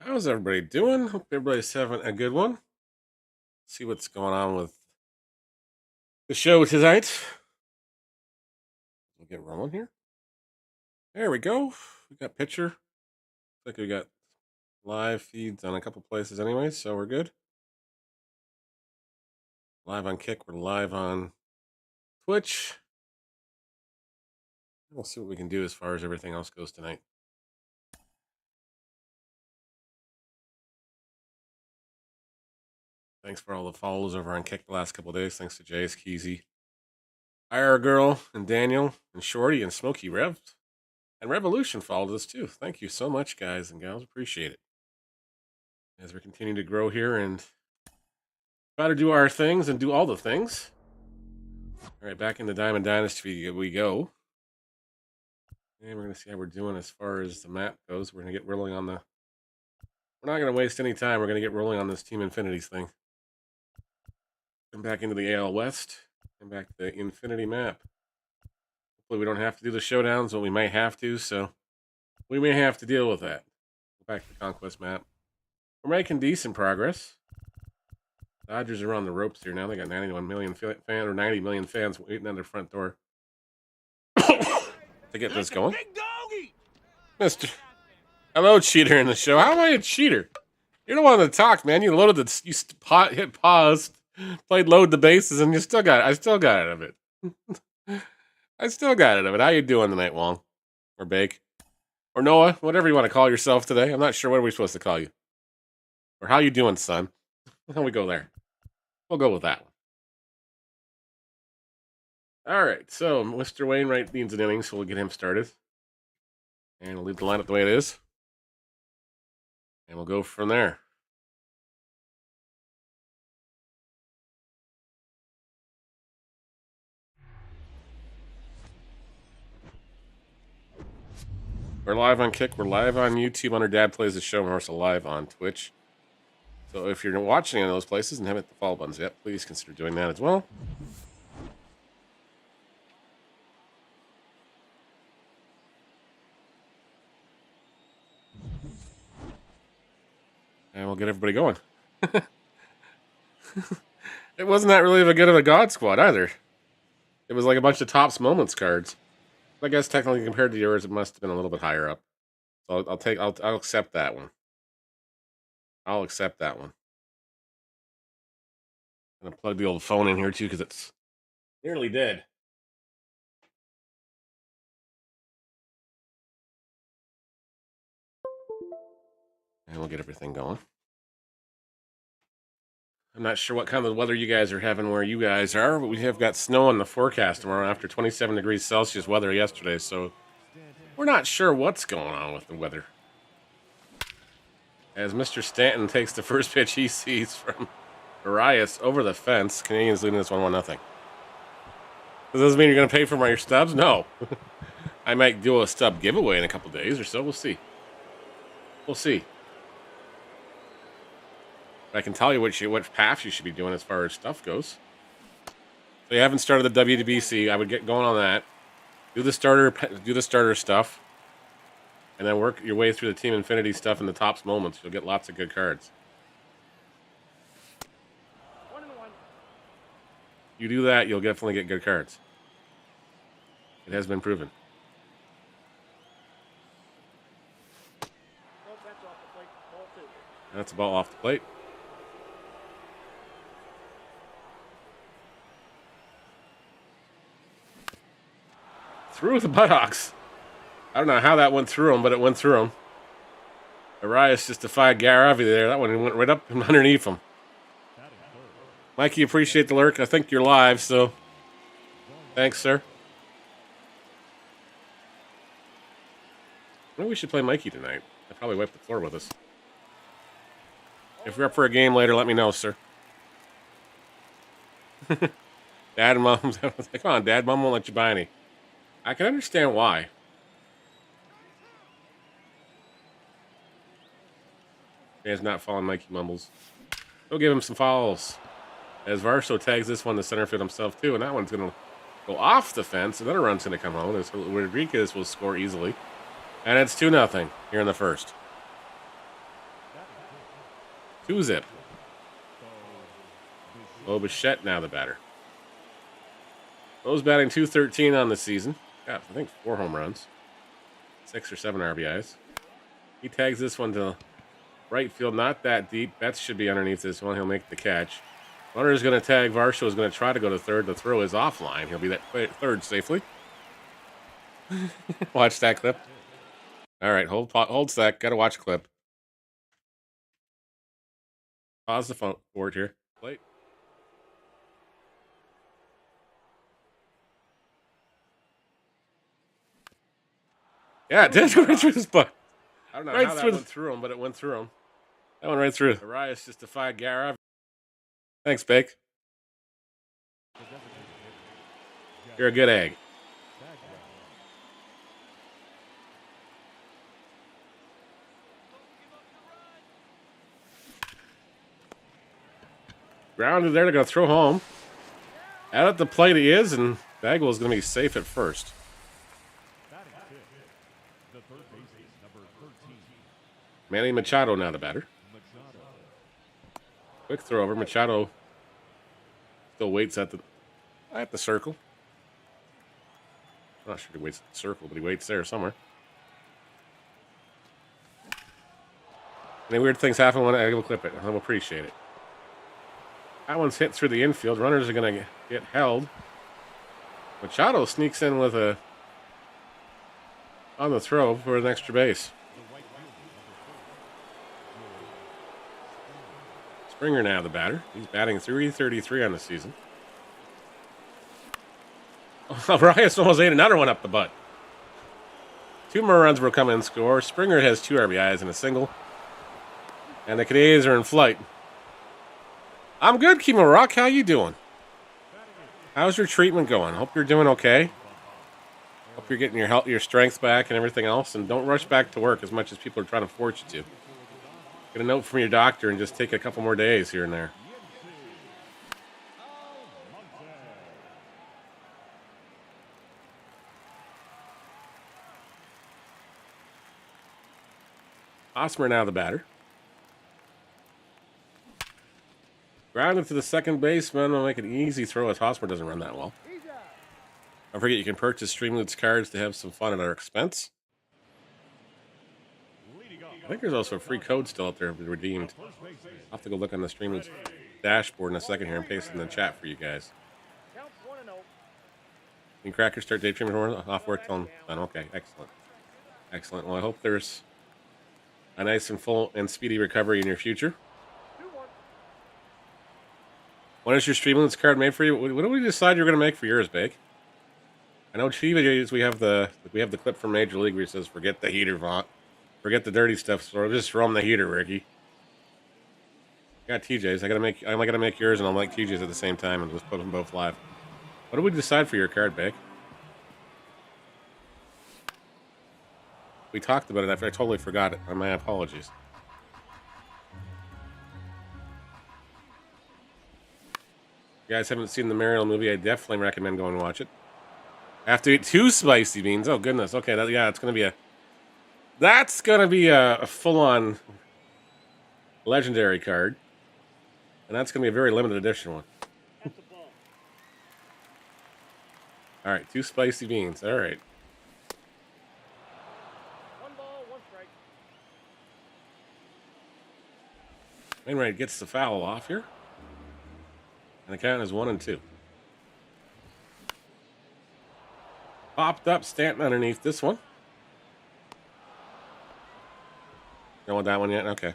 How's everybody doing? Hope everybody's having a good one. See what's going on with the show tonight. We'll get rolling here. There we go. We got picture. Looks like we got live feeds on a couple places anyway, so we're good. Live on Kick. We're live on Twitch. We'll see what we can do as far as everything else goes tonight. Thanks for all the follows over on Kick the last couple of days. Thanks to Jace, Keezy, IR Girl, and Daniel, and Shorty, and Smokey Rev. And Revolution followed us too. Thank you so much, guys and gals. Appreciate it. As we're continuing to grow here and try to do our things and do all the things. All right, back in the Diamond Dynasty we go. And we're going to see how we're doing as far as the map goes. We're going to get rolling on the... We're not going to waste any time. We're going to get rolling on this Team Infinities thing. Come back into the AL West. Come back to the Infinity map. Hopefully we don't have to do the showdowns, but we might have to, so we may have to deal with that. Go back to the Conquest map. We're making decent progress. Dodgers are on the ropes here now. They got 91 million or 90 million fans waiting on their front door to get this going. Mr. Hello, cheater in the show. How am I a cheater? You're the one that talked, man. You loaded the, hit pause, played load the bases, and you still got it. I still got it of it. I still got it of it. How you doing tonight, Wong? Or Bake? Or Noah? Whatever you want to call yourself today. I'm not sure what are we supposed to call you. Or how you doing, son? How we go there? We'll go with that one. All right, so Mr. Wainwright needs an inning, so we'll get him started. And we'll leave the lineup the way it is. And we'll go from there. We're live on Kick. We're live on YouTube under Dad Plays the Show. And we're also live on Twitch. So if you're watching in those places and haven't hit the follow buttons yet, please consider doing that as well. And we'll get everybody going. It wasn't that really good of a God Squad either. It was like a bunch of Tops Moments cards. I guess technically compared to yours, it must have been a little bit higher up. So I'll accept that one. I'll accept that one. I'm gonna plug the old phone in here too because it's nearly dead. And we'll get everything going. I'm not sure what kind of weather you guys are having where you guys are, but we have got snow in the forecast tomorrow after 27 degrees Celsius weather yesterday, so we're not sure what's going on with the weather. As Mr. Stanton takes the first pitch he sees from Arias over the fence, Canadians leading this 1-1-0. Does this mean you're going to pay for your stubs? No. I might do a stub giveaway in a couple days or so. We'll see. We'll see. But I can tell you what path you should be doing as far as stuff goes. So you haven't started the WDBC. I would get going on that. Do the starter stuff. And then work your way through the Team Infinity stuff in the Tops Moments. You'll get lots of good cards. You do that, you'll definitely get good cards. It has been proven. That's a ball off the plate. Through the buttocks. I don't know how that went through him, but it went through him. Arias just defied Garavi there. That one went right up and underneath him. Mikey, appreciate the lurk. I think you're live, so thanks, sir. Maybe we should play Mikey tonight. I'll probably wipe the floor with us. If you're up for a game later, let me know, sir. Dad and Mom, come on, Dad. Mom won't let you buy any. I can understand why. Man's not following Mikey Mumbles. Go give him some follows. As Varso tags this one to center field himself, too. And that one's going to go off the fence. Another run's going to come home. Rodriguez will score easily. And it's 2-0 here in the first. 2-zip. Bo Bichette now the batter. Bo's batting .213 on the season. Got, I think, 4 home runs. 6 or 7 RBIs. He tags this one to right field, not that deep. Betts should be underneath this one. He'll make the catch. Runner is going to tag. Varsho is going to try to go to third. The throw is offline. He'll be that third safely. Watch that clip. All right, hold sec. Got to watch clip. Pause the phone board here. Plate. Yeah, it did go right through his butt. I don't know how that went through him, but it went through him. That went right through. Arias just defied Gara. Thanks, Bake. You're a good egg. Grounded there. They're going to throw home. Out at the plate he is, and Bagwell is going to be safe at first. Manny Machado now the batter. Quick throw over. Machado still waits at the circle. I'm not sure he waits at the circle, but he waits there somewhere. Any weird things happen when I will clip it. I'll appreciate it. That one's hit through the infield. Runners are going to get held. Machado sneaks in with on the throw for an extra base. Springer now the batter. He's batting .333 on the season. Arias almost ate another one up the butt. 2 more runs will come in and score. Springer has 2 RBIs and a single. And the Canadians are in flight. I'm good, Kimo Rock. How you doing? How's your treatment going? Hope you're doing okay. Hope you're getting your health, your strength back and everything else. And don't rush back to work as much as people are trying to force you to. Get a note from your doctor and just take a couple more days here and there. Osmer now the batter. Grounded to the second baseman. Will make an easy throw as Hosmer doesn't run that well. Don't forget you can purchase Streamloots cards to have some fun at our expense. I think there's also a free code still out there redeemed. I'll have to go look on the Streamloots dashboard in a second here and paste it in the chat for you guys. Can Cracker start day streaming off work till done? Okay, excellent. Excellent. Well, I hope there's a nice and full and speedy recovery in your future. When is your Streamloots card made for you? What do we decide you're going to make for yours, Bake? I know Chiva, we have the clip from Major League where he says, "Forget the heater, Vaught. Forget the dirty stuff. So just throw them the heater, Ricky." I got TJ's. I'm gonna make yours, and I'll make TJ's at the same time, and just put them both live. What do we decide for your card, Bake? We talked about it after I totally forgot it. My apologies. If you guys haven't seen the Mariel movie, I definitely recommend going and watch it. I have to eat 2 spicy beans. Oh goodness. Okay, it's gonna be a full-on legendary card, and that's gonna be a very limited edition one. All right, 2 spicy beans. All right. 1 ball, 1 strike. Wainwright gets the foul off here, and the count is 1-2. Popped up, Stanton underneath this one. Don't want that one yet? Okay.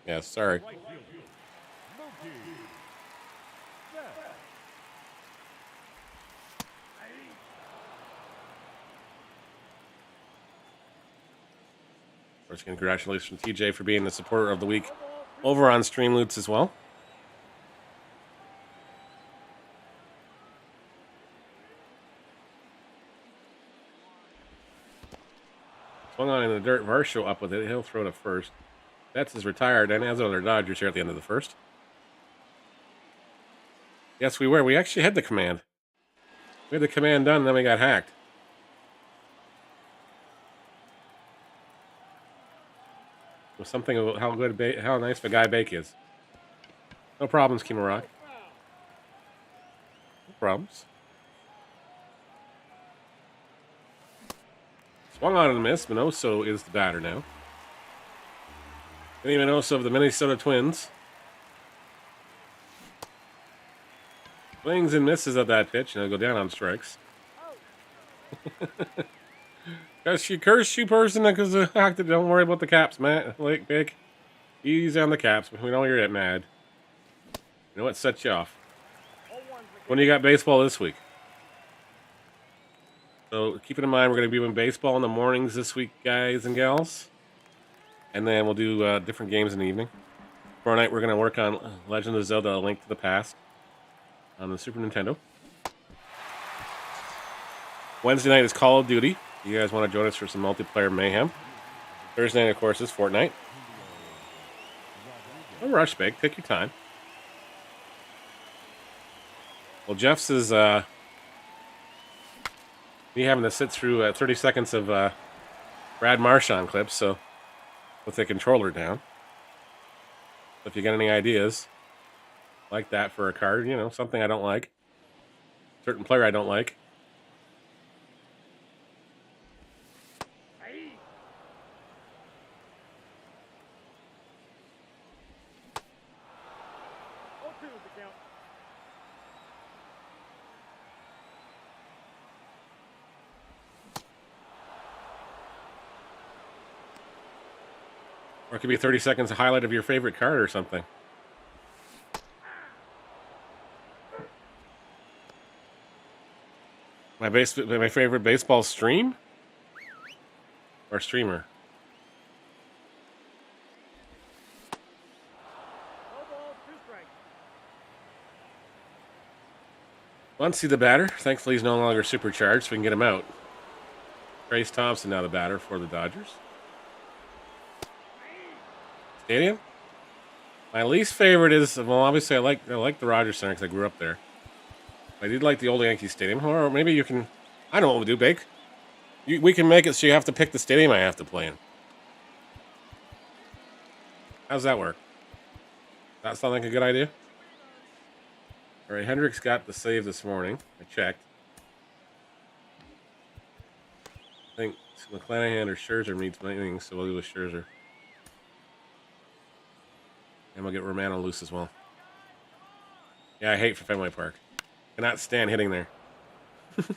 Yeah, sorry. First, congratulations, TJ, for being the supporter of the week over on Streamloots as well. Swung on in the dirt. Varsho up with it. He'll throw to first. Betts is retired, and as are their Dodgers here at the end of the first. Yes, we were. We actually had the command. We had the command done, and then we got hacked. with something about how nice of a guy Bake is. No problems, Kimo Rock. No problems. Swung on and a miss. Minoso is the batter now. Vinny Minoso of the Minnesota Twins. Swings and misses at that pitch, and he'll go down on strikes. Because she cursed you, person, because of the fact that don't worry about the Caps, Matt. Like, Big. Easy on the Caps. We know you're mad. You know what sets you off? When you got baseball this week. So keep it in mind, we're going to be doing baseball in the mornings this week, guys and gals. And then we'll do different games in the evening. Tomorrow night, we're going to work on Legend of Zelda: A Link to the Past on the Super Nintendo. Wednesday night is Call of Duty. You guys want to join us for some multiplayer mayhem. Thursday night, of course, is Fortnite. No rush, Big. Take your time. Well, Jeff's is me having to sit through 30 seconds of Brad Marchand clips, so with the controller down. If you got any ideas like that for a card, you know, something I don't like, certain player I don't like. Or it could be 30 seconds of highlight of your favorite card or something. My favorite baseball stream? Or streamer? Muncie the batter. Thankfully he's no longer supercharged, so we can get him out. Trace Thompson now the batter for the Dodgers. Stadium? My least favorite is, well, obviously I like the Rogers Center because I grew up there. I did like the old Yankee Stadium, or maybe you can, I know what we'll do, Bake. We can make it so you have to pick the stadium I have to play in. How's that work? That sound like a good idea? All right, Hendricks got the save this morning. I checked. I think McClanahan or Scherzer needs my innings, so we'll do with Scherzer. And we'll get Romano loose as well. Yeah, I hate for Fenway Park. Cannot stand hitting there. And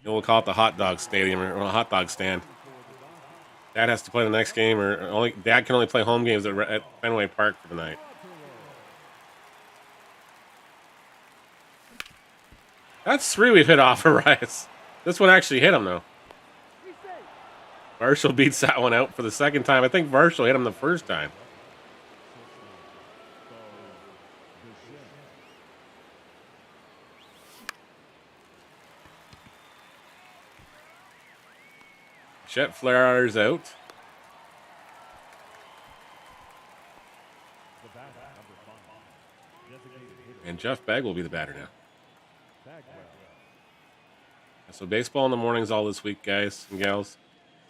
we'll call it the hot dog stadium or a hot dog stand. Dad has to play the next game, or Dad can only play home games at Fenway Park for the night. That's 3 we've hit off Arias. This one actually hit him though. Marshall beats that one out for the second time. I think Marshall hit him the first time. Chet Flair's out. And Jeff Bagg will be the batter now. So baseball in the mornings all this week, guys and gals.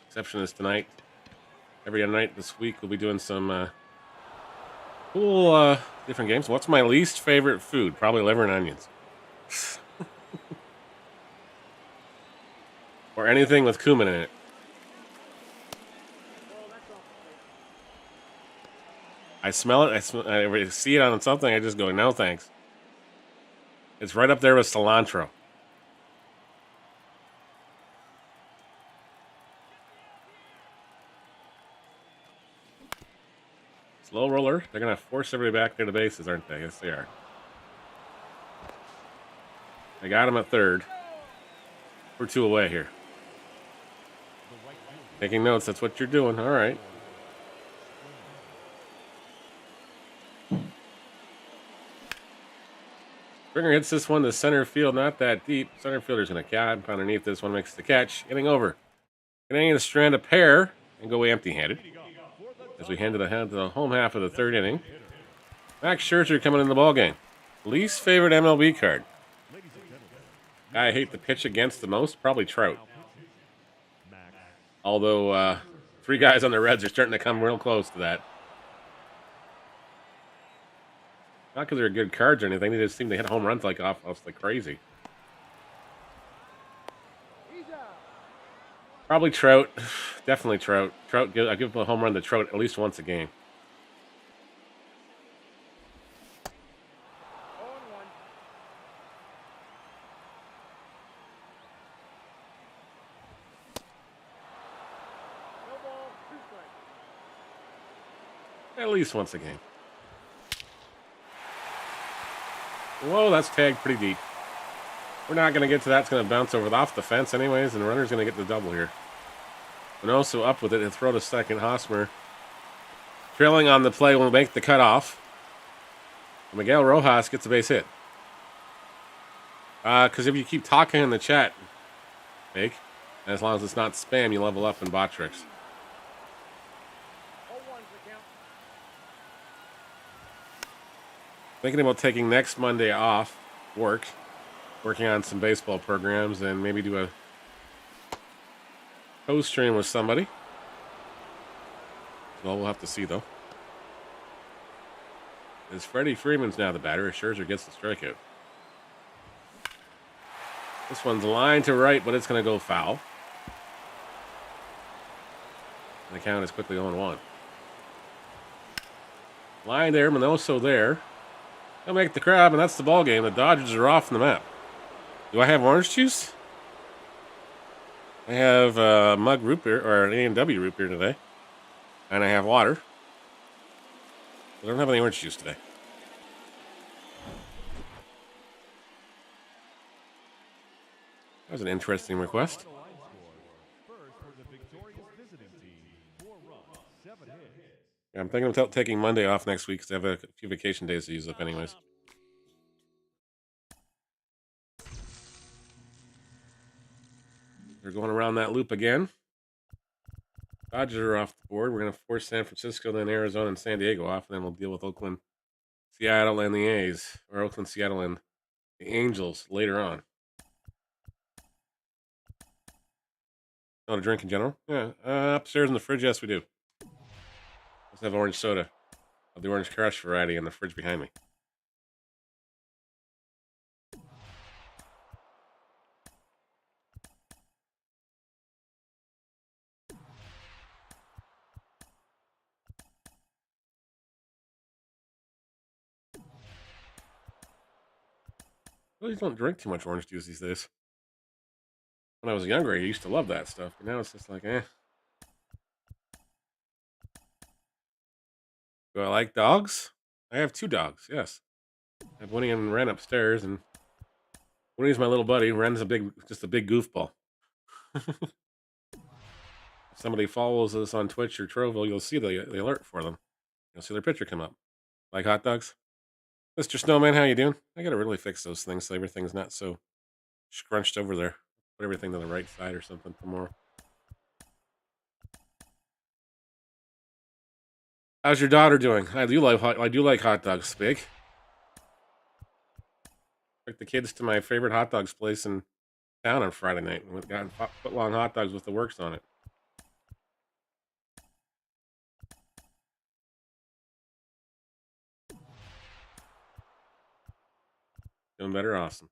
Exception is tonight. Every other night this week we'll be doing some cool different games. What's my least favorite food? Probably liver and onions. Or anything with cumin in it. I smell it. I see it on something. I just go, no thanks. It's right up there with cilantro. Slow roller. They're going to force everybody back near the bases, aren't they? Yes, they are. I got him at third. We're 2 away here. Taking notes. That's what you're doing. All right. Springer hits this one to center field. Not that deep. Center fielder's going to cap underneath this one. Makes the catch. Getting over. Getting to strand a pair and go empty-handed. As we head to the home half of the third inning. Max Scherzer coming in the ballgame. Least favorite MLB card. Guy I hate to pitch against the most, probably Trout. Although 3 guys on the Reds are starting to come real close to that. Not because they're good cards or anything. They just seem to hit home runs like off like crazy. He's out. Probably Trout. Definitely Trout. I give a home run to Trout at least once a game. 0-1. No ball, 2 strikes. At least once a game. Whoa, that's tagged pretty deep. We're not going to get to that. It's going to bounce off the fence anyways, and the runner's going to get the double here. And also up with it and throw to second. Hosmer trailing on the play will make the cutoff. Miguel Rojas gets a base hit. Because if you keep talking in the chat, Fake, and as long as it's not spam, you level up in bot tricks. 0-1's the count. Thinking about taking next Monday off working on some baseball programs, and maybe do a co-stream with somebody. Well, we'll have to see, though. As Freddie Freeman's now the batter, Scherzer gets the strikeout. This one's lined to right, but it's going to go foul. And the count is quickly 0-1. Line there, Minoso there. They'll make the grab, and that's the ball game. The Dodgers are off the map. Do I have orange juice? I have mug root beer, or an A&W root beer today. And I have water. I don't have any orange juice today. That was an interesting request. Yeah, I'm thinking of taking Monday off next week because I have a few vacation days to use up anyways. They're going around that loop again. Dodgers are off the board. We're going to force San Francisco, then Arizona and San Diego off, and then we'll deal with Oakland, Seattle, and the A's. Or Oakland, Seattle, and the Angels later on. Not a drink in general? Yeah. Upstairs in the fridge, yes, we do. Let's have orange soda of the Orange Crush variety in the fridge behind me. Really don't drink too much orange juice these days. When I was younger, I used to love that stuff, but now it's just like, eh. Do I like dogs? I have 2 dogs, yes. I have Winnie and Ren upstairs, and Winnie's my little buddy. Ren's just a big goofball. If somebody follows us on Twitch or Trovo, you'll see the alert for them. You'll see their picture come up. Like hot dogs? Mr. Snowman, how you doing? I gotta really fix those things so everything's not so scrunched over there. Put everything to the right side or something tomorrow. How's your daughter doing? I do like hot dogs, Big. Took the kids to my favorite hot dogs place in town on Friday night and went got foot-long hot dogs with the works on it. Doing better, awesome.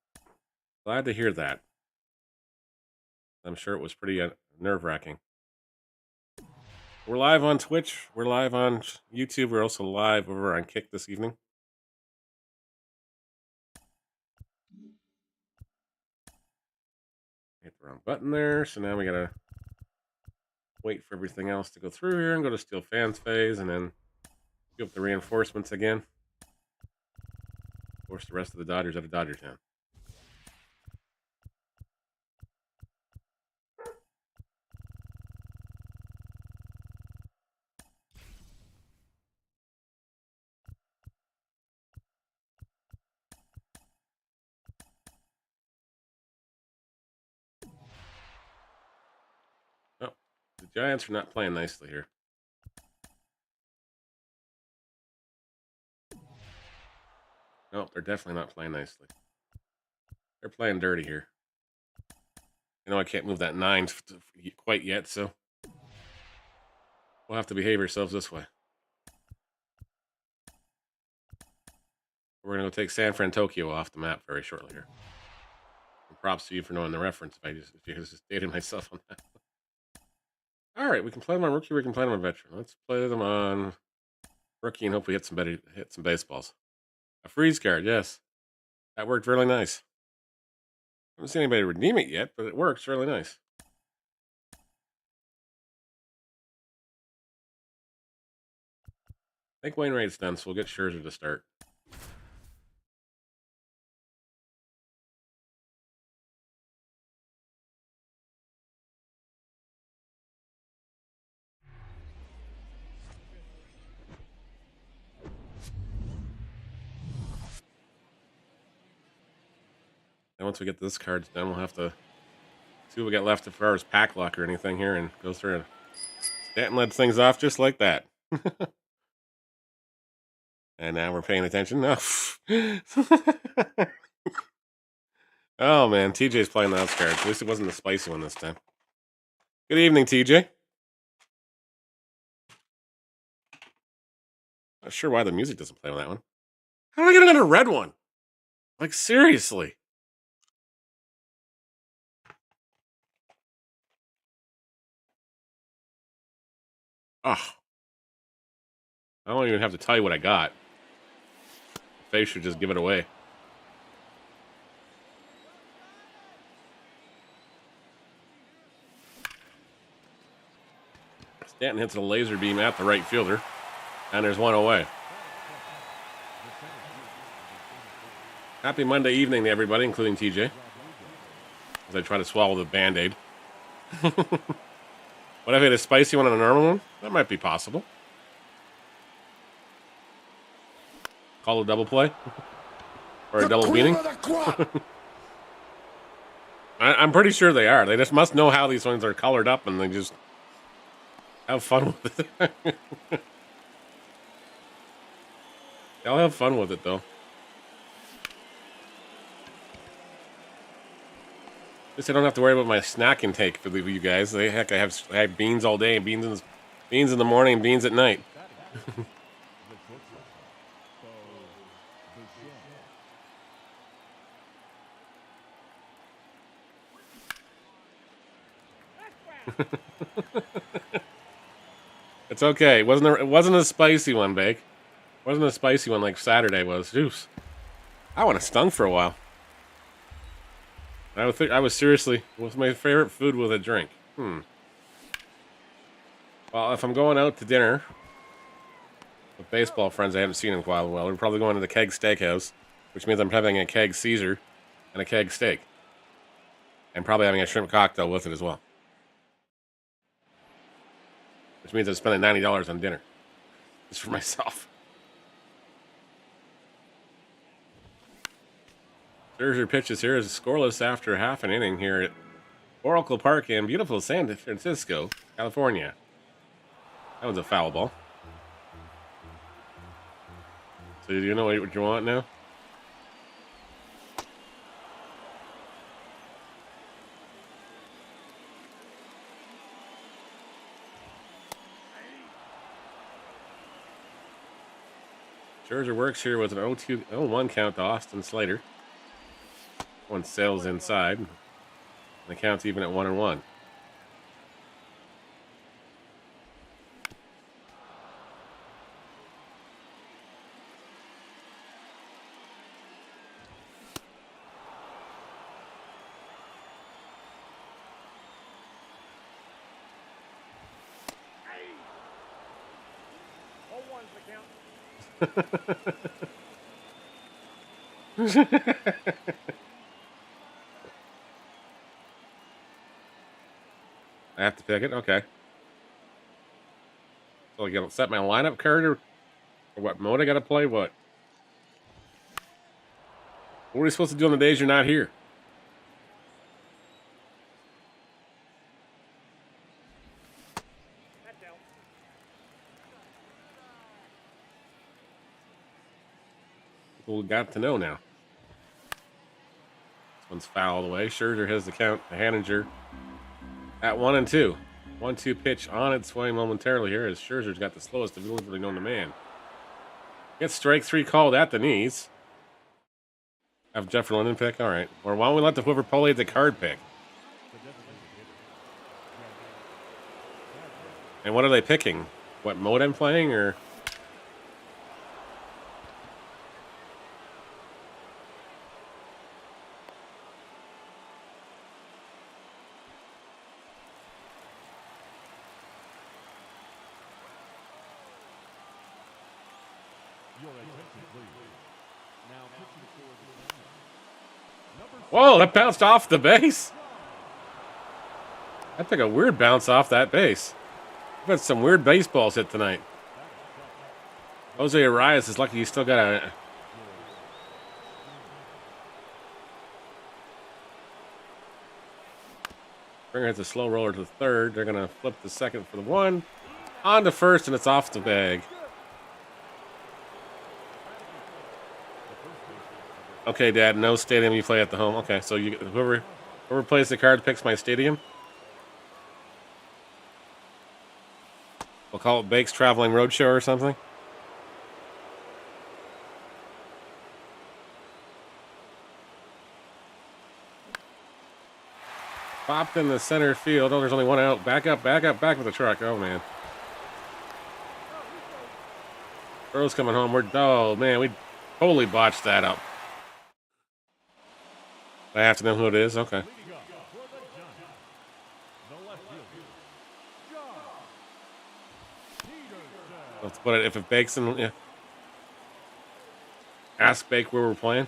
Glad to hear that. I'm sure it was pretty nerve-wracking. We're live on Twitch. We're live on YouTube. We're also live over on Kick this evening. Hit the wrong button there. So now we gotta wait for everything else to go through here and go to Steel Fans phase and then give up the reinforcements again. Force the rest of the Dodgers out of Dodger Town. Oh, the Giants are not playing nicely here. No, they're definitely not playing nicely. They're playing dirty here. You know, I can't move that 9 quite yet, so we'll have to behave ourselves this way. We're going to go take San Fran, Tokyo off the map very shortly here. And props to you for knowing the reference. If you just dated myself on that. All right, we can play them on rookie. We can play them on veteran. Let's play them on rookie and hope we hit some baseballs. A freeze card, yes, that worked really nice. I haven't seen anybody redeem it yet, but it works really nice. I think Wainwright's done, so we'll get Scherzer to start. And once we get this cards done, we'll have to see what we got left as far as pack luck or anything here and go through it. Stanton led things off just like that. And now we're paying attention. No. Oh, man. TJ's playing the house cards. At least it wasn't the spicy one this time. Good evening, TJ. Not sure why the music doesn't play on that one. How do I get another red one? Like, seriously. Oh. I don't even have to tell you what I got. Face should just give it away. Stanton hits a laser beam at the right fielder. And there's one away. Happy Monday evening to everybody, including TJ. As I try to swallow the Band-Aid. What if I had a spicy one and a normal one? That might be possible. Call a double play? Or a double beating? I'm pretty sure they are. They just must know how these ones are colored up and they just have fun with it. They'll have fun with it, though. At least I don't have to worry about my snack intake for you guys. Heck, I have beans all day, beans in the morning, and beans at night. It's okay. It wasn't a spicy one, Bake. It wasn't a spicy one like Saturday was. Juice. I want a stung for a while. I was seriously, what's my favorite food with a drink? Well, if I'm going out to dinner with baseball friends I haven't seen in quite a while, we're probably going to the Keg Steakhouse, which means I'm having a Keg Caesar and a Keg Steak. And probably having a shrimp cocktail with it as well. Which means I'm spending $90 on dinner. Just for myself. Scherzer pitches here is scoreless after half an inning here at Oracle Park in beautiful San Francisco, California. That was a foul ball. So do you know what you want now? Scherzer works here with an 0-1 count to Austin Slater. One sails inside. And the count's even at 1-1. I have to pick it? Okay. So I gotta set my lineup card or what mode I gotta play? What? What are we supposed to do on the days you're not here? People got to know now. One's fouled away. Scherzer has the count. Hanninger at 1-2. 1-2 pitch on its way momentarily here as Scherzer's got the slowest delivery known to man. Gets strike 3 called at the knees. Have Jeffrey Linden pick? All right. Or why don't we let the whoever polled the card pick? And what are they picking? What mode I'm playing or? Whoa, that bounced off the base. That took a weird bounce off that base. We've had some weird baseballs hit tonight. Jose Arias is lucky he's still got a... Springer hits a slow roller to the third. They're going to flip the second for the 1. On to first, and it's off the bag. Okay, Dad, no stadium you play at the home. Okay, so you whoever plays the card picks my stadium. We'll call it Bake's Traveling Roadshow or something. Popped in the center field. Oh, there's only one out. Back up with the truck. Oh, man. Throw's coming home. Oh, man, we totally botched that up. I have to know who it is? Okay. Let's put it, if it bakes in, yeah. Ask Bake where we're playing.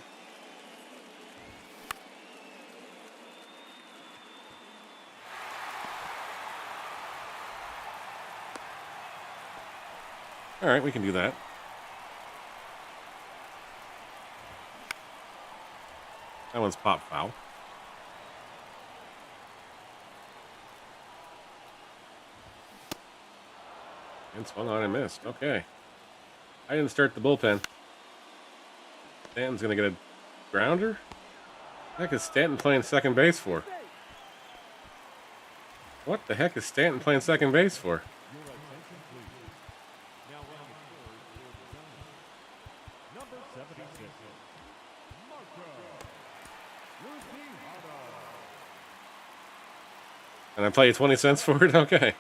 All right, we can do that. That one's pop foul. And swung on and missed. Okay. I didn't start the bullpen. Stanton's going to get a grounder? What the heck is Stanton playing second base for? What the heck is Stanton playing second base for? And I play you 20 cents for it? Okay.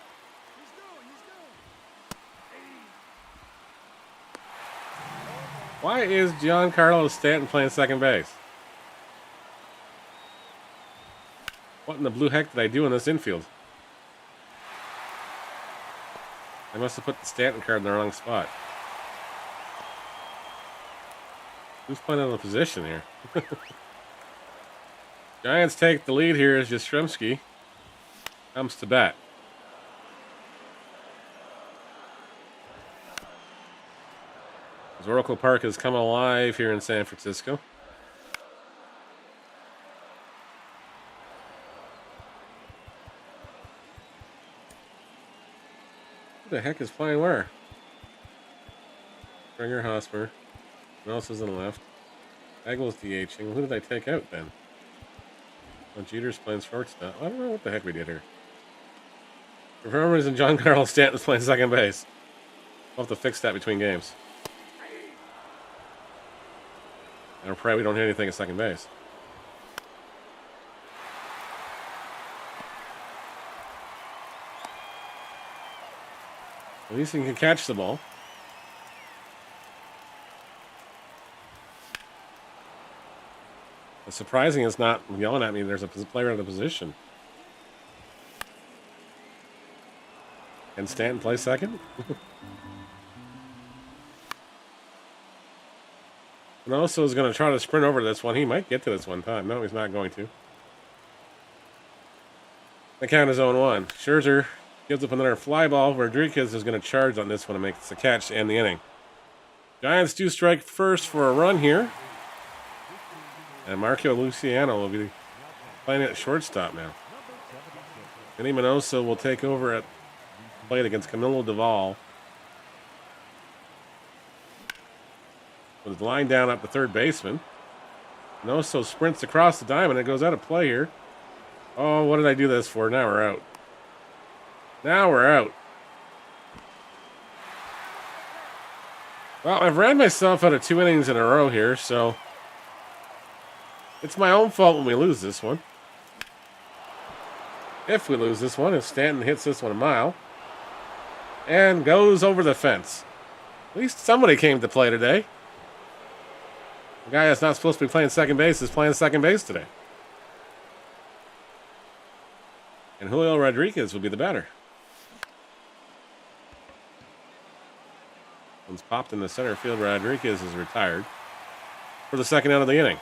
Why is Giancarlo Stanton playing second base? What in the blue heck did I do in this infield? I must have put the Stanton card in the wrong spot. Who's playing out of position here? Giants take the lead here as Yastrzemski comes to bat. As Oracle Park has come alive here in San Francisco. Who the heck is playing where? Springer, Hosmer. Who else is on the left? Aguilar's DHing. Who did I take out then? Oh, Jeter's playing shortstop. I don't know what the heck we did here. For some reason, Giancarlo Stanton's playing second base. We'll have to fix that between games. And I'm afraid we don't hit anything at second base. At least he can catch the ball. What's surprising is not yelling at me. There's a player in the position. Can Stanton play second? And also is going to try to sprint over to this one. He might get to this one time. No, he's not going to. The count is 0-1. Scherzer gives up another fly ball. Rodriguez is going to charge on this one to make the catch to end the inning. Giants do strike first for a run here. And Marco Luciano will be playing at shortstop now. Vinny Minoso will take over at plate against Camilo Doval. With his line down up the third baseman. Noso sprints across the diamond. It goes out of play here. Oh, what did I do this for? Now we're out. Now we're out. Well, I've ran myself out of 2 innings in a row here, so it's my own fault when we lose this one. If we lose this one, if Stanton hits this one a mile and goes over the fence. At least somebody came to play today. The guy that's not supposed to be playing second base is playing second base today. And Julio Rodriguez will be the batter. One's popped in the center field. Rodriguez is retired for the second out of the inning.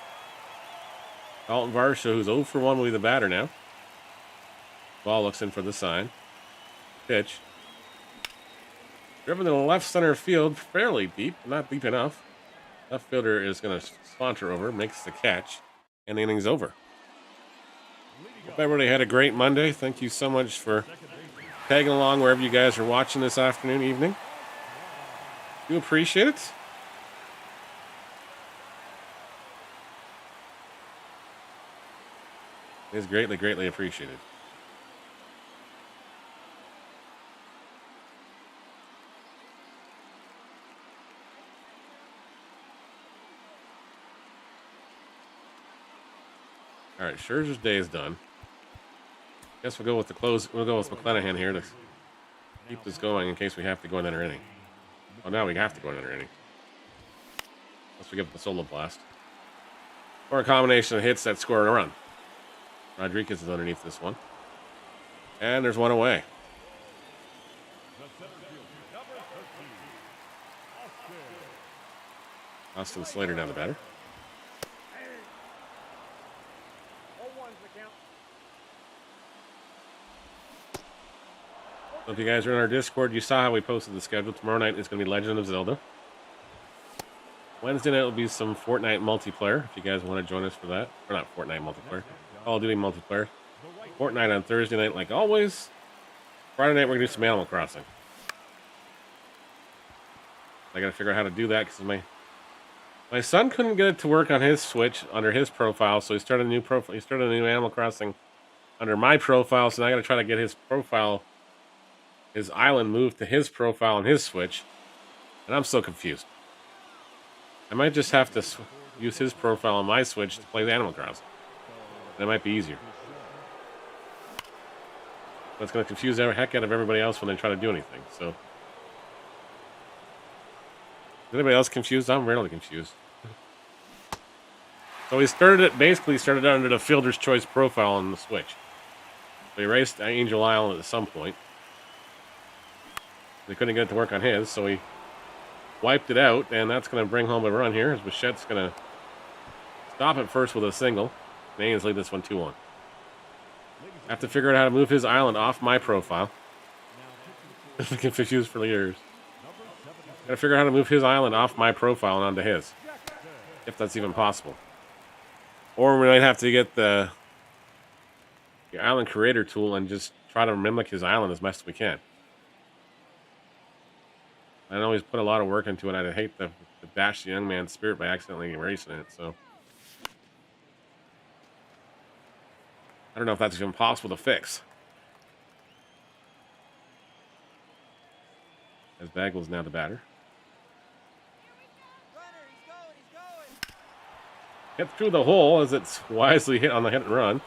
Dalton Varsho, who's 0 for 1, will be the batter now. Ball looks in for the sign. Pitch. Driven to the left center field, fairly deep, not deep enough. Left fielder is going to saunter over, makes the catch, and the inning's over. Hope everybody had a great Monday. Thank you so much for tagging along wherever you guys are watching this afternoon, evening. Do appreciate it. It is greatly, greatly appreciated. All right, Scherzer's day is done. Guess we'll go with the close. We'll go with McClanahan here to keep this going in case we have to go another inning. Oh, now we have to go another inning. Unless we give the solo blast. Or a combination of hits that score a run. Rodriguez is underneath this one. And there's one away. Austin Slater down the batter. 0-1's the count. So if you guys are in our Discord, you saw how we posted the schedule. Tomorrow night is going to be Legend of Zelda. Wednesday night will be some Fortnite multiplayer, if you guys want to join us for that. Or not Fortnite multiplayer. Call of Duty multiplayer. Fortnite on Thursday night, like always. Friday night, we're going to do some Animal Crossing. I got to figure out how to do that because my son couldn't get it to work on his Switch under his profile, so he started a new profile. He started a new Animal Crossing under my profile, so now I got to try to get his profile, his island moved to his profile on his Switch, and I'm so confused. I might just have to use his profile on my Switch to play the Animal Crossing. That might be easier. But it's going to confuse the heck out of everybody else when they try to do anything. So, is anybody else confused? I'm rarely confused. So he basically started under the Fielder's Choice profile on the Switch. So he raced Angel Island at some point. They couldn't get it to work on his, so he wiped it out, and that's going to bring home a run here as Bichette's going to stop it first with a single. Canadians lead this one 2-1. I have to figure out how to move his island off my profile. I've been confused for years. Gotta figure out how to move his island off my profile and onto his. If that's even possible. Or we might have to get the island creator tool and just try to mimic his island as best as we can. I know he's put a lot of work into it. I'd hate to dash the young man's spirit by accidentally erasing it, so. I don't know if that's even possible to fix. As Bagel's now the batter. Hit through the hole as it's wisely hit on the hit and run.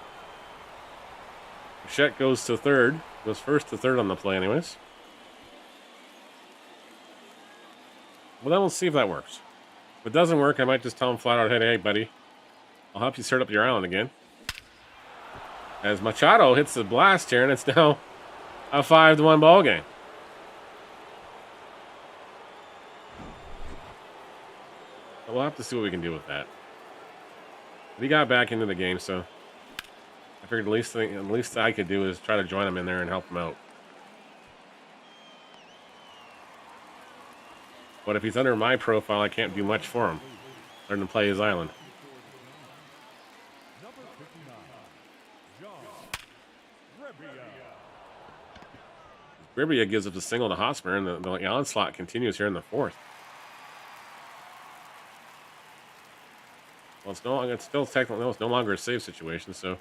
Bichette goes to third. Goes first to third on the play anyways. Well, then we'll see if that works. If it doesn't work, I might just tell him flat out, hey, buddy, I'll help you start up your island again. As Machado hits the blast here, and it's now a 5-1 ball game. But we'll have to see what we can do with that. But he got back into the game, so I figured the least I could do is try to join him in there and help him out. But if he's under my profile, I can't do much for him other than play his island. Gribia gives up a single to Hosmer, and the onslaught continues here in the fourth. Well, it's still technically, no, it's no longer a save situation, so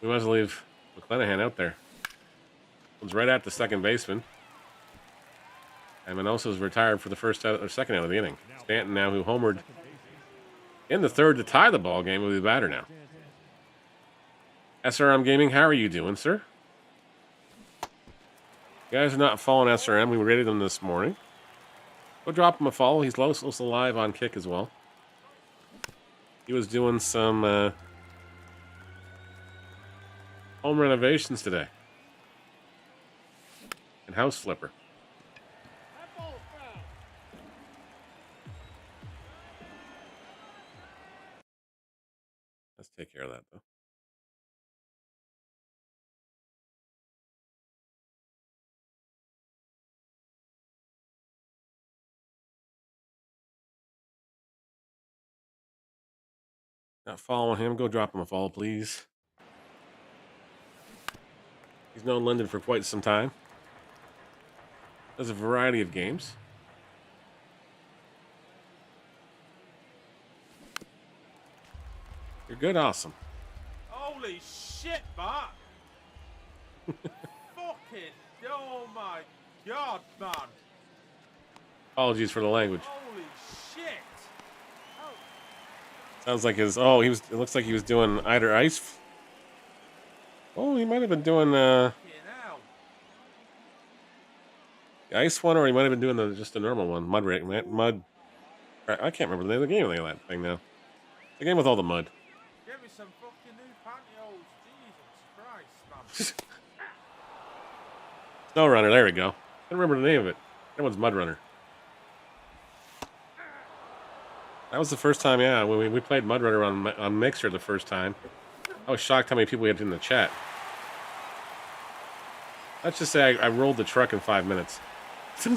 we might as well leave McClanahan out there. One's right at the second baseman. And Manoso's retired for the second out of the inning. Stanton now, who homered in the third to tie the ball game, will be the batter now. SRM Gaming, how are you doing, sir? You guys are not following SRM. We rated him this morning. Go drop him a follow. He's also live on Kick as well. He was doing some home renovations today. And house flipper. That ball foul. Let's take care of that, though. Not following him. Go drop him a follow, please. He's known Linden for quite some time. Does a variety of games. You're good, awesome. Holy shit, Mark! Fucking, oh my god, man! Apologies for the language. Holy shit! Sounds like his. Oh, he was. It looks like he was doing either ice. Oh, he might have been doing Fucking hell! the ice one, or he might have been doing just the normal one. Mud. I can't remember the name of the game of that thing now. The game with all the mud. Give me some fucking new pantyhose, Jesus Christ, man! Snow Runner. There we go. I don't remember the name of it. That one's Mud Runner. That was the first time, yeah. When we played Mud Runner on Mixer the first time, I was shocked how many people we had in the chat. Let's just say I rolled the truck in 5 minutes. I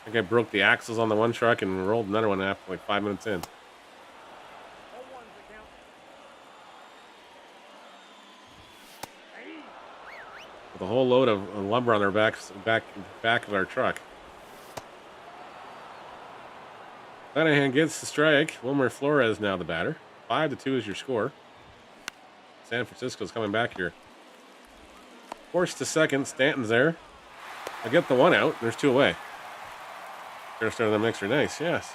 think I broke the axles on the one truck and rolled another one after like 5 minutes in. 0-1's the count. With a whole load of lumber on their back of our truck. Flanagan gets the strike. Wilmer Flores now the batter. 5-2 is your score. San Francisco's coming back here. Forced to second. Stanton's there. I get the one out. There's two away. Gonna start on the mixer. Nice, yes.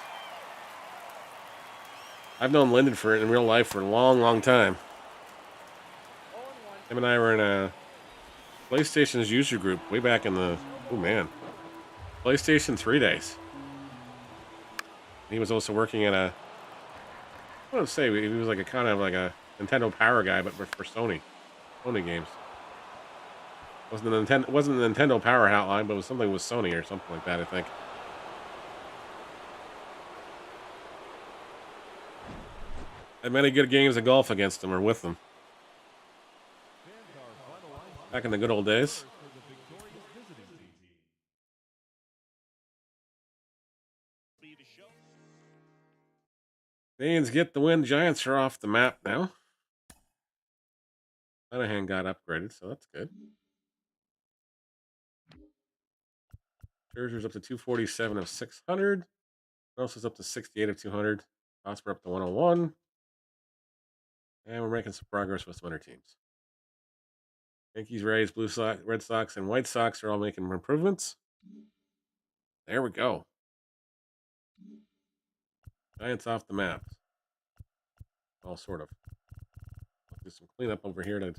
I've known Linden in real life for a long, long time. 0-1. Him and I were in a PlayStation's user group way back in the PlayStation 3 days. He was also working at I want to say he was like a kind of like a Nintendo Power guy, but for Sony games. Wasn't the Nintendo Power hotline, but it was something with Sony or something like that, I think. Had many good games of golf against him or with him. Back in the good old days. Canadians get the win. Giants are off the map now. Shanahan got upgraded, so that's good. Scherzer's up to 247 of 600. Nelson's up to 68 of 200. Oscar up to 101. And we're making some progress with some other teams. Yankees, Rays, Red Sox, and White Sox are all making improvements. There we go. Giants off the map. Well, sort of. I'll do some cleanup over here to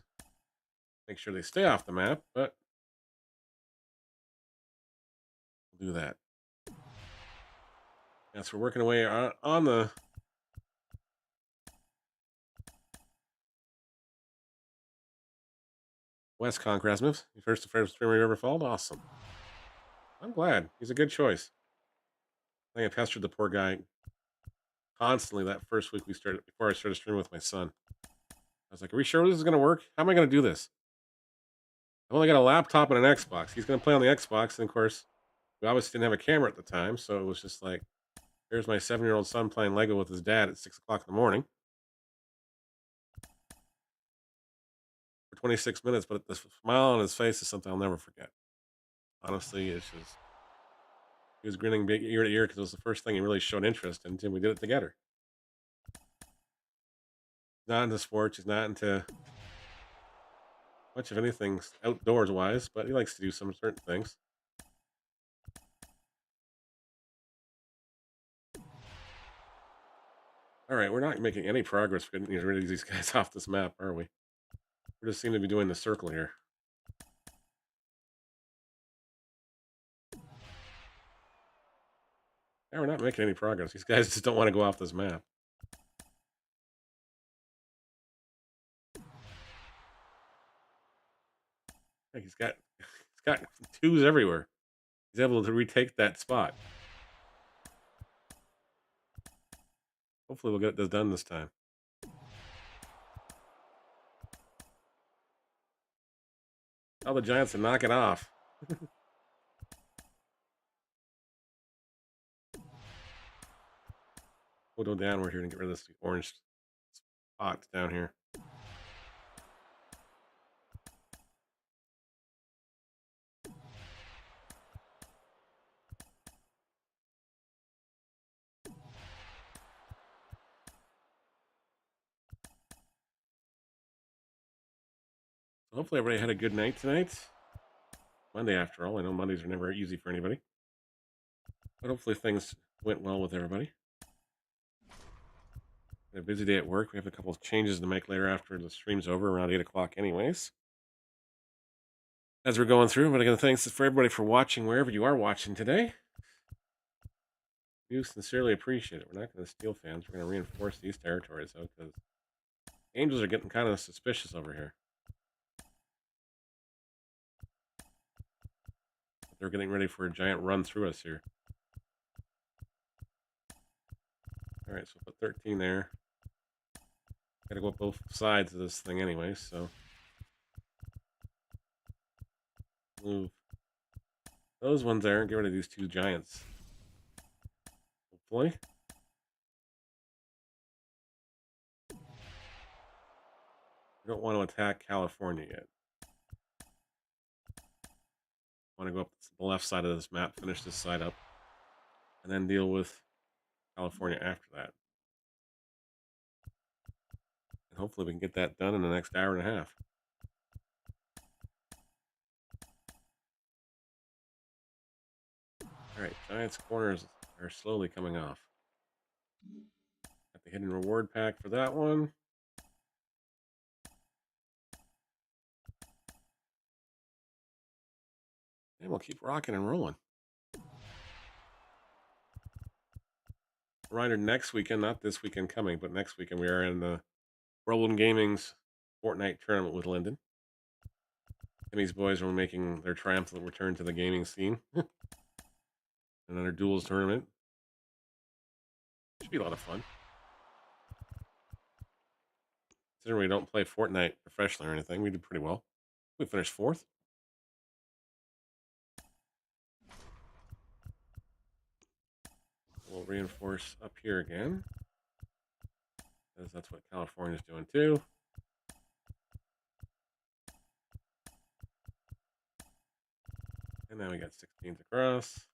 make sure they stay off the map, but we'll do that. Yes, we're working away on the West Rasmus. First streamer you ever followed? Awesome. I'm glad. He's a good choice. I think I pestered the poor guy constantly that first week before I started streaming with my son. I was like, are we sure this is going to work? How am I going to do this? I've only got a laptop and an Xbox. He's going to play on the Xbox, and of course, we obviously didn't have a camera at the time, so it was just like, here's my 7-year-old son playing Lego with his dad at 6 o'clock in the morning for 26 minutes, but the smile on his face is something I'll never forget. Honestly, it's just He was grinning big ear to ear because it was the first thing he really showed interest in until we did it together. He's not into sports. He's not into much of anything outdoors wise, but he likes to do some certain things. All right, we're not making any progress getting rid of these guys off this map, are we? We just seem to be doing the circle here. Yeah, we're not making any progress. These guys just don't want to go off this map. Hey, he's got twos everywhere. He's able to retake that spot. Hopefully we'll get this done this time. Tell the Giants to knock it off. We'll go downward here and get rid of this orange spot down here. Hopefully everybody had a good night tonight. Monday, after all. I know Mondays are never easy for anybody. But hopefully things went well with everybody. We had a busy day at work. We have a couple of changes to make later after the stream's over, around 8 o'clock anyways. As we're going through, but again, thanks for everybody for watching wherever you are watching today. We sincerely appreciate it. We're not going to steal fans. We're going to reinforce these territories, though, because Angels are getting kind of suspicious over here. They're getting ready for a giant run through us here. All right, so put 13 there. Got to go up both sides of this thing anyway, so move those ones there and get rid of these two giants. Hopefully. We don't want to attack California yet. Want to go up the left side of this map, finish this side up, and then deal with California after that. And hopefully we can get that done in the next hour and a half. All right, Giants corners are slowly coming off. Got the hidden reward pack for that one. And we'll keep rocking and rolling. Reminder, next weekend, not this weekend coming, but next weekend, we are in the Whirlwind Gaming's Fortnite tournament with Lyndon. And these boys are making their triumphant return to the gaming scene. Another duels tournament. Should be a lot of fun. Considering we don't play Fortnite professionally or anything, we did pretty well. We finished 4th. We'll reinforce up here again, because that's what California's doing too. And now we got 16th across.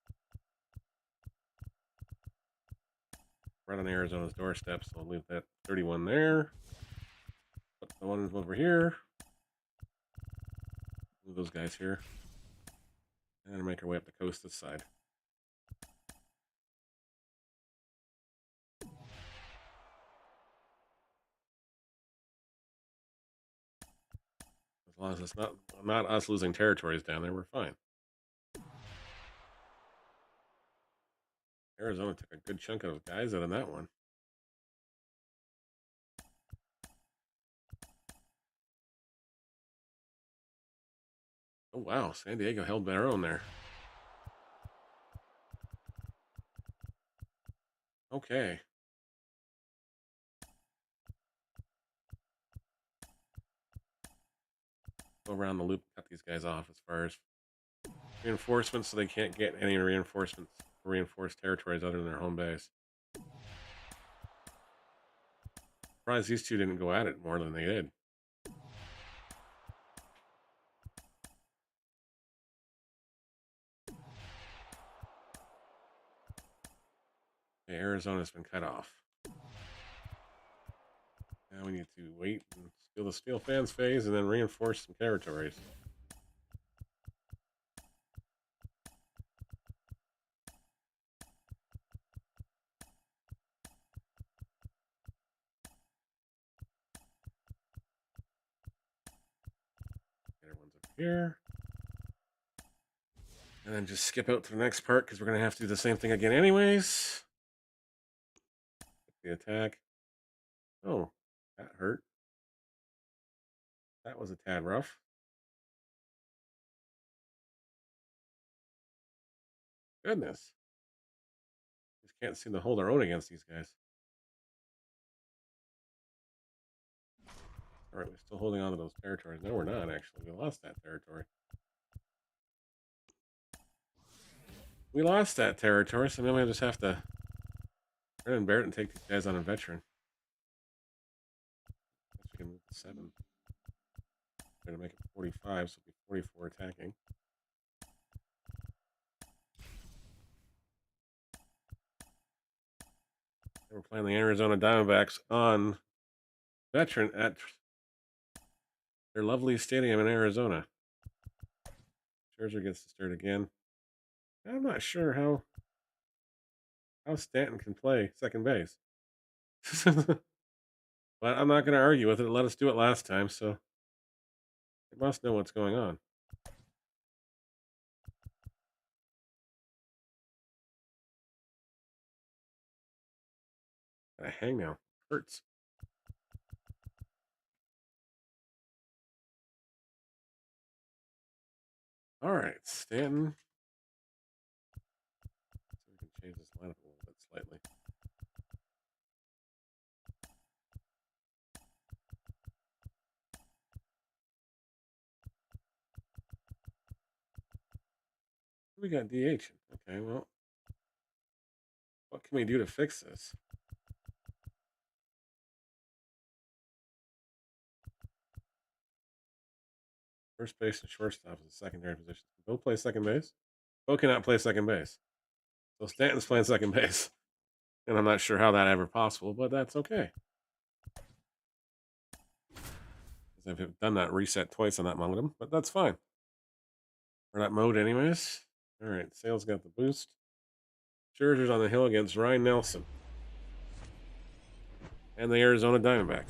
Right on Arizona's doorstep, so we'll leave that 31 there. Put the ones over here. Move those guys here. And make our way up the coast this side. As long as it's not us losing territories down there, we're fine. Arizona took a good chunk of guys out of that one. Oh, wow. San Diego held their own there. Okay. Go around the loop, cut these guys off as far as reinforcements, so they can't get any reinforcements, reinforced territories other than their home base. Surprised these two didn't go at it more than they did. Arizona's been cut off. Now we need to wait and steal the steel fans phase and then reinforce some territories. Everyone's up here. And then just skip out to the next part because we're going to have to do the same thing again anyways. The attack. Oh, that hurt. That was a tad rough. Goodness. Just can't seem to hold our own against these guys. All right, we're still holding on to those territories. No, we're not, actually. We lost that territory. We lost that territory, so now we just have to turn and bear it and take these guys on a veteran. I guess we can move to 7. We're going to make it 45, so it'll be 44 attacking. And we're playing the Arizona Diamondbacks on veteran at their lovely stadium in Arizona. Scherzer gets to start again. I'm not sure how Stanton can play second base. But I'm not going to argue with it. Let us do it last time, so it must know what's going on. Gotta hang now. Hurts. All right, Stanton. So we can change this lineup a little bit slightly. We got DH. Okay, well, what can we do to fix this? First base and shortstop is the secondary position. Both play second base. Both cannot play second base. So Stanton's playing second base. And I'm not sure how that ever possible, but that's okay. I've done that reset twice on that modem, but that's fine. Or that mode anyways. All right, Sale's got the boost. Scherzer's on the hill against Ryan Nelson. And the Arizona Diamondbacks.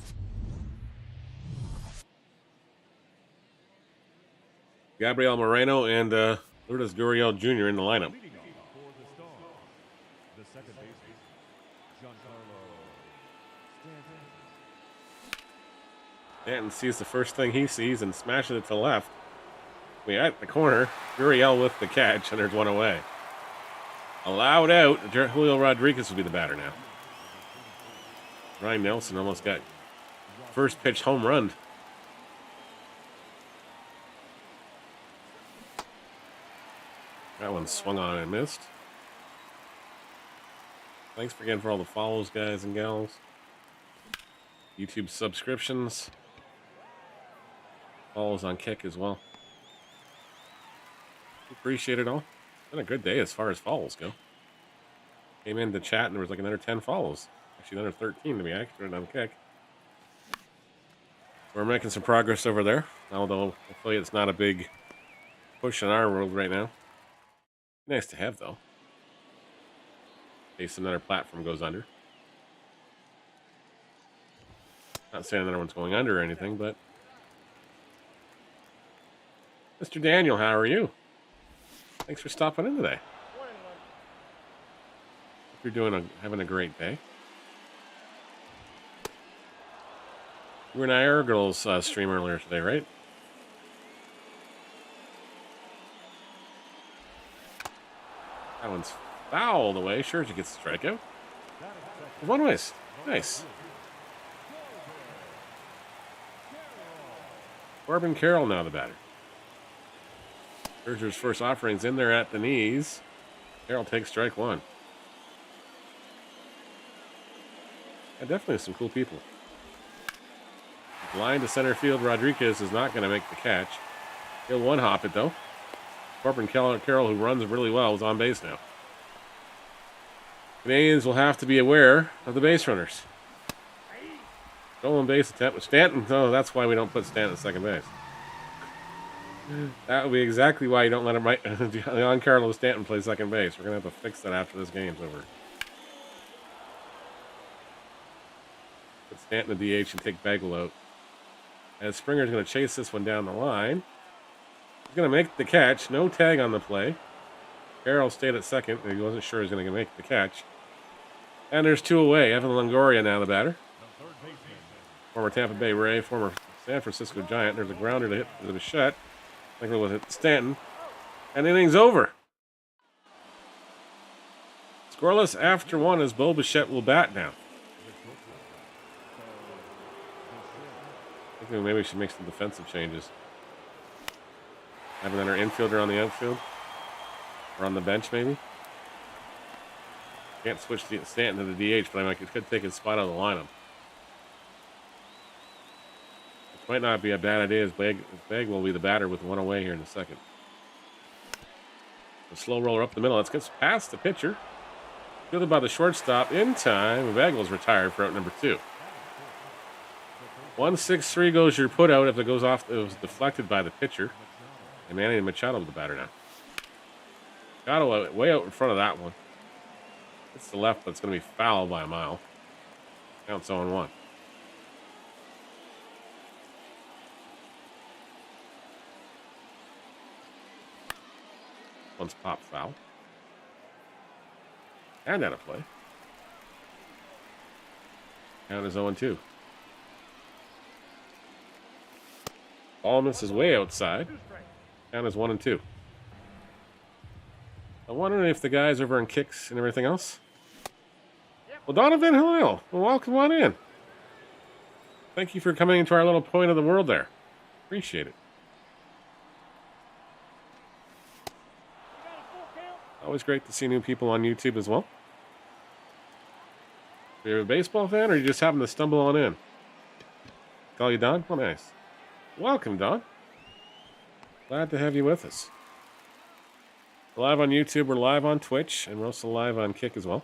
Gabriel Moreno and Lourdes Gurriel Jr. in the lineup. Stanton sees the first thing he sees and smashes it to the left. We at the corner. Gurriel with the catch, and there's one away. Allowed out. Julio Rodriguez will be the batter now. Ryan Nelson almost got first pitch home run. That one swung on and missed. Thanks again for all the follows, guys and gals. YouTube subscriptions. Follows on Kick as well. Appreciate it all. It's been a good day as far as follows go. Came in to chat and there was like another 10 follows. Actually, another 13 to be accurate on Kick. We're making some progress over there. Although, hopefully it's not a big push in our world right now. Nice to have, though. In case another platform goes under. Not saying another one's going under or anything, but... Mr. Daniel, how are you? Thanks for stopping in today. Hope you're having a great day. You were in Ira Girls stream earlier today, right? That one's fouled away. Scherzer gets a strikeout. One ways. Nice. Corbin Carroll now the batter. Scherzer's first offering's in there at the knees. Carroll takes strike one. Yeah, definitely some cool people. Line to center field. Rodriguez is not going to make the catch. He'll one-hop it, though. Corbin Carroll, who runs really well, is on base now. Canadians will have to be aware of the base runners. Stolen base attempt with Stanton. Oh, that's why we don't put Stanton at second base. That would be exactly why you don't let him right. Giancarlo Stanton play second base. We're going to have to fix that after this game's over. Put Stanton at DH and take Bagwell out. As Springer's going to chase this one down the line. He's going to make the catch. No tag on the play. Carroll stayed at second. He wasn't sure he was going to make the catch. And there's two away. Evan Longoria now the batter. Former Tampa Bay Ray, former San Francisco Giant. There's a grounder to hit the Bichette. I think it was hit Stanton. And the inning's over. Scoreless after one as Bo Bichette will bat now. I think maybe we should make some defensive changes. Have another infielder on the outfield. Or on the bench, maybe. Can't switch Stanton to the DH, but I could take his spot out of the lineup. Which might not be a bad idea, as Bag will be the batter with one away here in the second. A slow roller up the middle. That gets past the pitcher. Fielded by the shortstop in time. Bagwell's retired for out number 2. 1-6-3 goes your put out if it goes off. It was deflected by the pitcher. And Manny Machado with the batter now. Machado way out in front of that one. It's the left, but it's going to be foul by a mile. Counts 0-1. One's pop foul. And out of play. Count is 0-2. Ball misses way outside. Count is 1-2. I'm wondering if the guys over in kicks and everything else. Well, Donovan, hello. Well, welcome on in. Thank you for coming into our little point of the world there. Appreciate it. Always great to see new people on YouTube as well. Are you a baseball fan, or you just happen to stumble on in? Call you Don? Oh, nice. Welcome, Don. Glad to have you with us. We're live on YouTube, we're live on Twitch, and we're also live on Kick as well.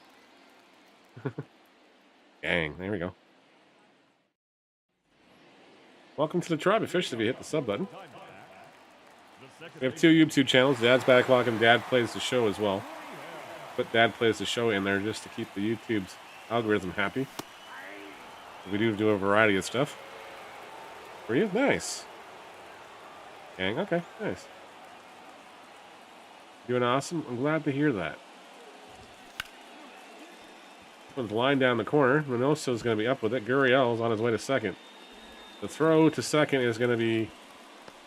Gang, there we go. Welcome to the tribe. Officially, if you hit the sub button. We have 2 YouTube channels, Dad's Backlog and Dad Plays the Show as well. Put Dad Plays the Show in there just to keep the YouTube's algorithm happy. We do a variety of stuff. For you? Nice. Gang, okay, nice. Doing awesome. I'm glad to hear that. This one's lined down the corner. Reynoso's going to be up with it. Gurriel's on his way to second. The throw to second is going to be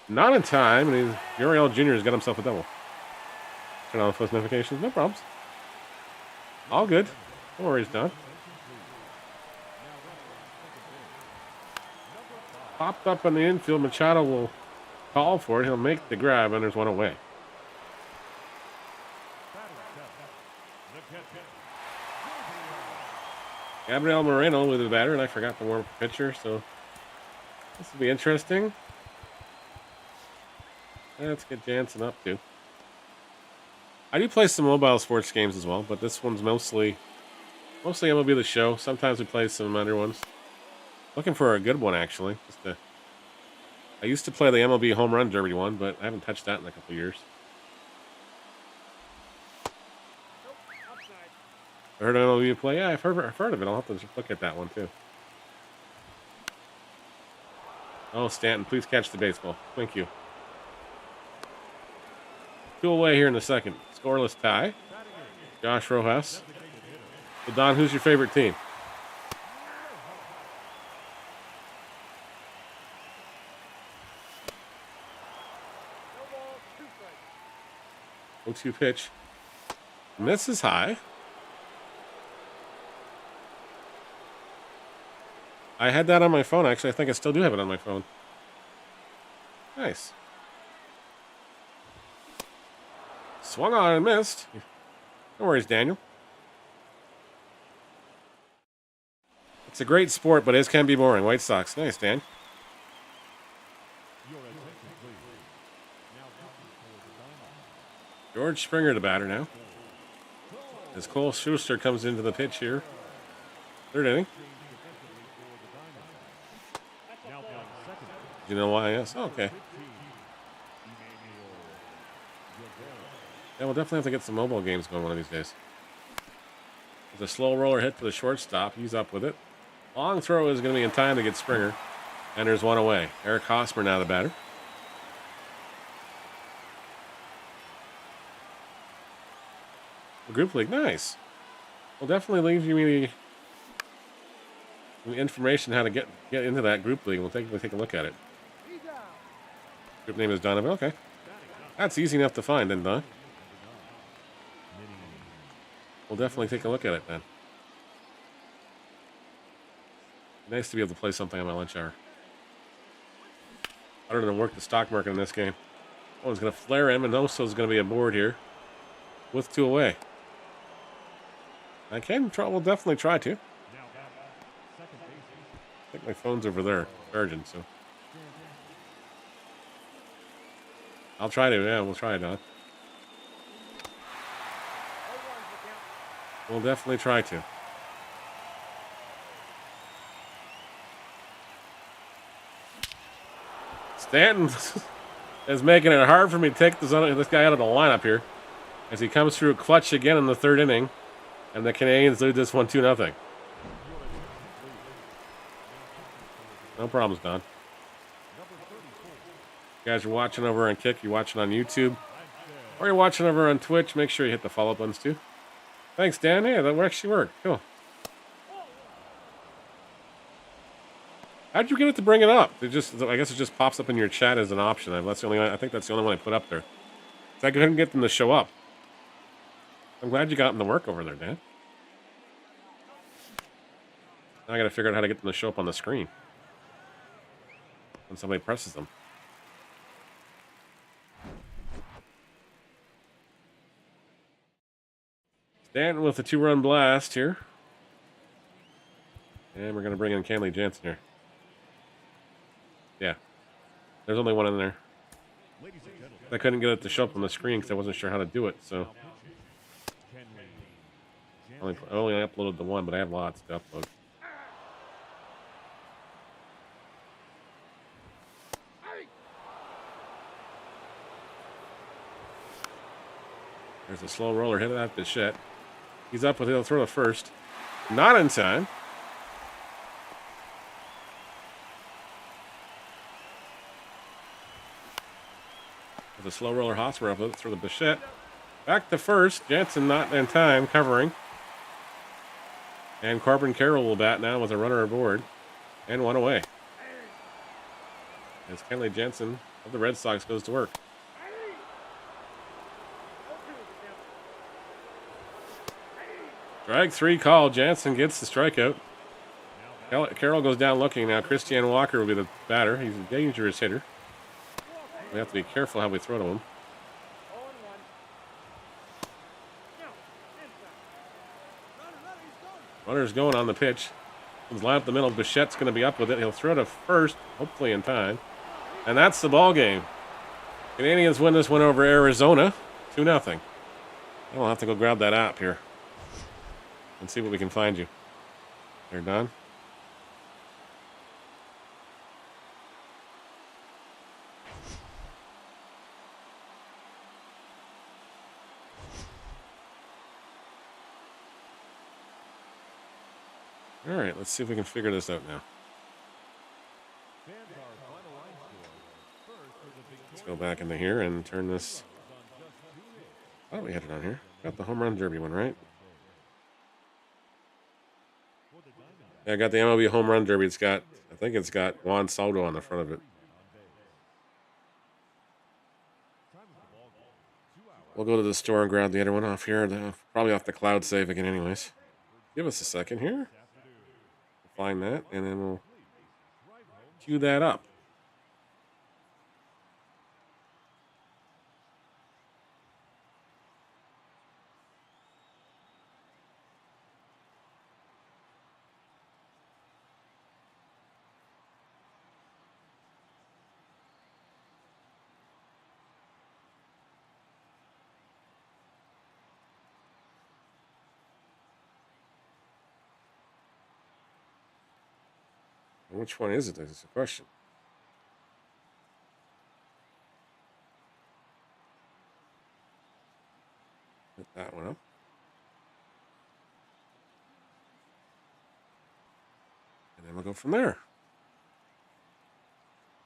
not in time, and Gurriel Jr. has got himself a double. Turn on the post notifications. No problems. All good. No worries, Don. Popped up on the infield. Machado will call for it. He'll make the grab, and there's one away. Gabriel Moreno with the batter, and I forgot to warm up the pitcher, so this will be interesting. Let's get Jansen up too. I do play some mobile sports games as well, but this one's mostly MLB The Show. Sometimes we play some other ones. Looking for a good one, actually. I used to play the MLB Home Run Derby one, but I haven't touched that in a couple years. I heard of MLB play. Yeah, I've heard of it. I'll have to look at that one too. Oh, Stanton, please catch the baseball. Thank you. 2 away here in the second. Scoreless tie. Josh Rojas. So Don, who's your favorite team? No 0-2 pitch. Misses high. I had that on my phone, actually. I think I still do have it on my phone. Nice. Swung on and missed. No worries, Daniel. It's a great sport, but it can be boring. White Sox. Nice, Dan. George Springer, the batter now. As Cole Schuster comes into the pitch here. Third inning. Do you know why? Yes. Oh, okay. Yeah, we'll definitely have to get some mobile games going one of these days. There's a slow roller hit to the shortstop. He's up with it. Long throw is going to be in time to get Springer. And there's one away. Eric Hosmer now the batter. The group league, nice. We'll definitely leave you the information how to get into that group league. We'll take a look at it. Group name is Donovan. Okay. That's easy enough to find then, Don. We'll definitely take a look at it then. Nice to be able to play something on my lunch hour. Harder than work the stock market in this game. One's going to flare him, and also is going to be aboard here with two away. We'll definitely try to. I think my phone's over there, charging, so. I'll try to, yeah, we'll try it, Don. We'll definitely try to. Stanton is making it hard for me to take this guy out of the lineup here as he comes through clutch again in the third inning, and the Canadians lead this one 2-0. No problems, Don. You guys are watching over on Kick, you're watching on YouTube, or you're watching over on Twitch, make sure you hit the follow buttons too. Thanks, Dan. Yeah, that actually worked. Cool. How'd you get it to bring it up? I guess it just pops up in your chat as an option. I think that's the only one I put up there. So I couldn't get them to show up. I'm glad you got them to work over there, Dan. Now I got to figure out how to get them to show up on the screen when somebody presses them. Stanton with a 2-run blast here. And we're going to bring in Kenley Jansen here. Yeah. There's only one in there. I couldn't get it to show up on the screen because I wasn't sure how to do it, so. I only uploaded the one, but I have lots to upload. There's a slow roller hit at the shit. He's up with it. He'll throw the first. Not in time. There's a slow roller Hosmer up with it. Throw the Bichette. Back to first. Jansen not in time, covering. And Corbin Carroll will bat now with a runner aboard. And one away. As Kenley Jansen of the Red Sox goes to work. Strike three call. Jansen gets the strikeout. Carroll goes down looking now. Christian Walker will be the batter. He's a dangerous hitter. We have to be careful how we throw to him. Runner's going on the pitch. Comes line up the middle. Bichette's going to be up with it. He'll throw to first, hopefully in time. And that's the ball game. Canadians win this one over Arizona, 2-0. I'll have to go grab that app here and see what we can find you. They're done. All right, let's see if we can figure this out now. Let's go back into here and turn this. Oh, we had it on here. Got the home run derby one, right? Yeah, I got the MLB home run derby. I think it's got Juan Soto on the front of it. We'll go to the store and grab the other one off here. Probably off the cloud save again anyways. Give us a second here. Find that, and then we'll cue that up. Which one is it? Is a question. Put that one up. And then we'll go from there.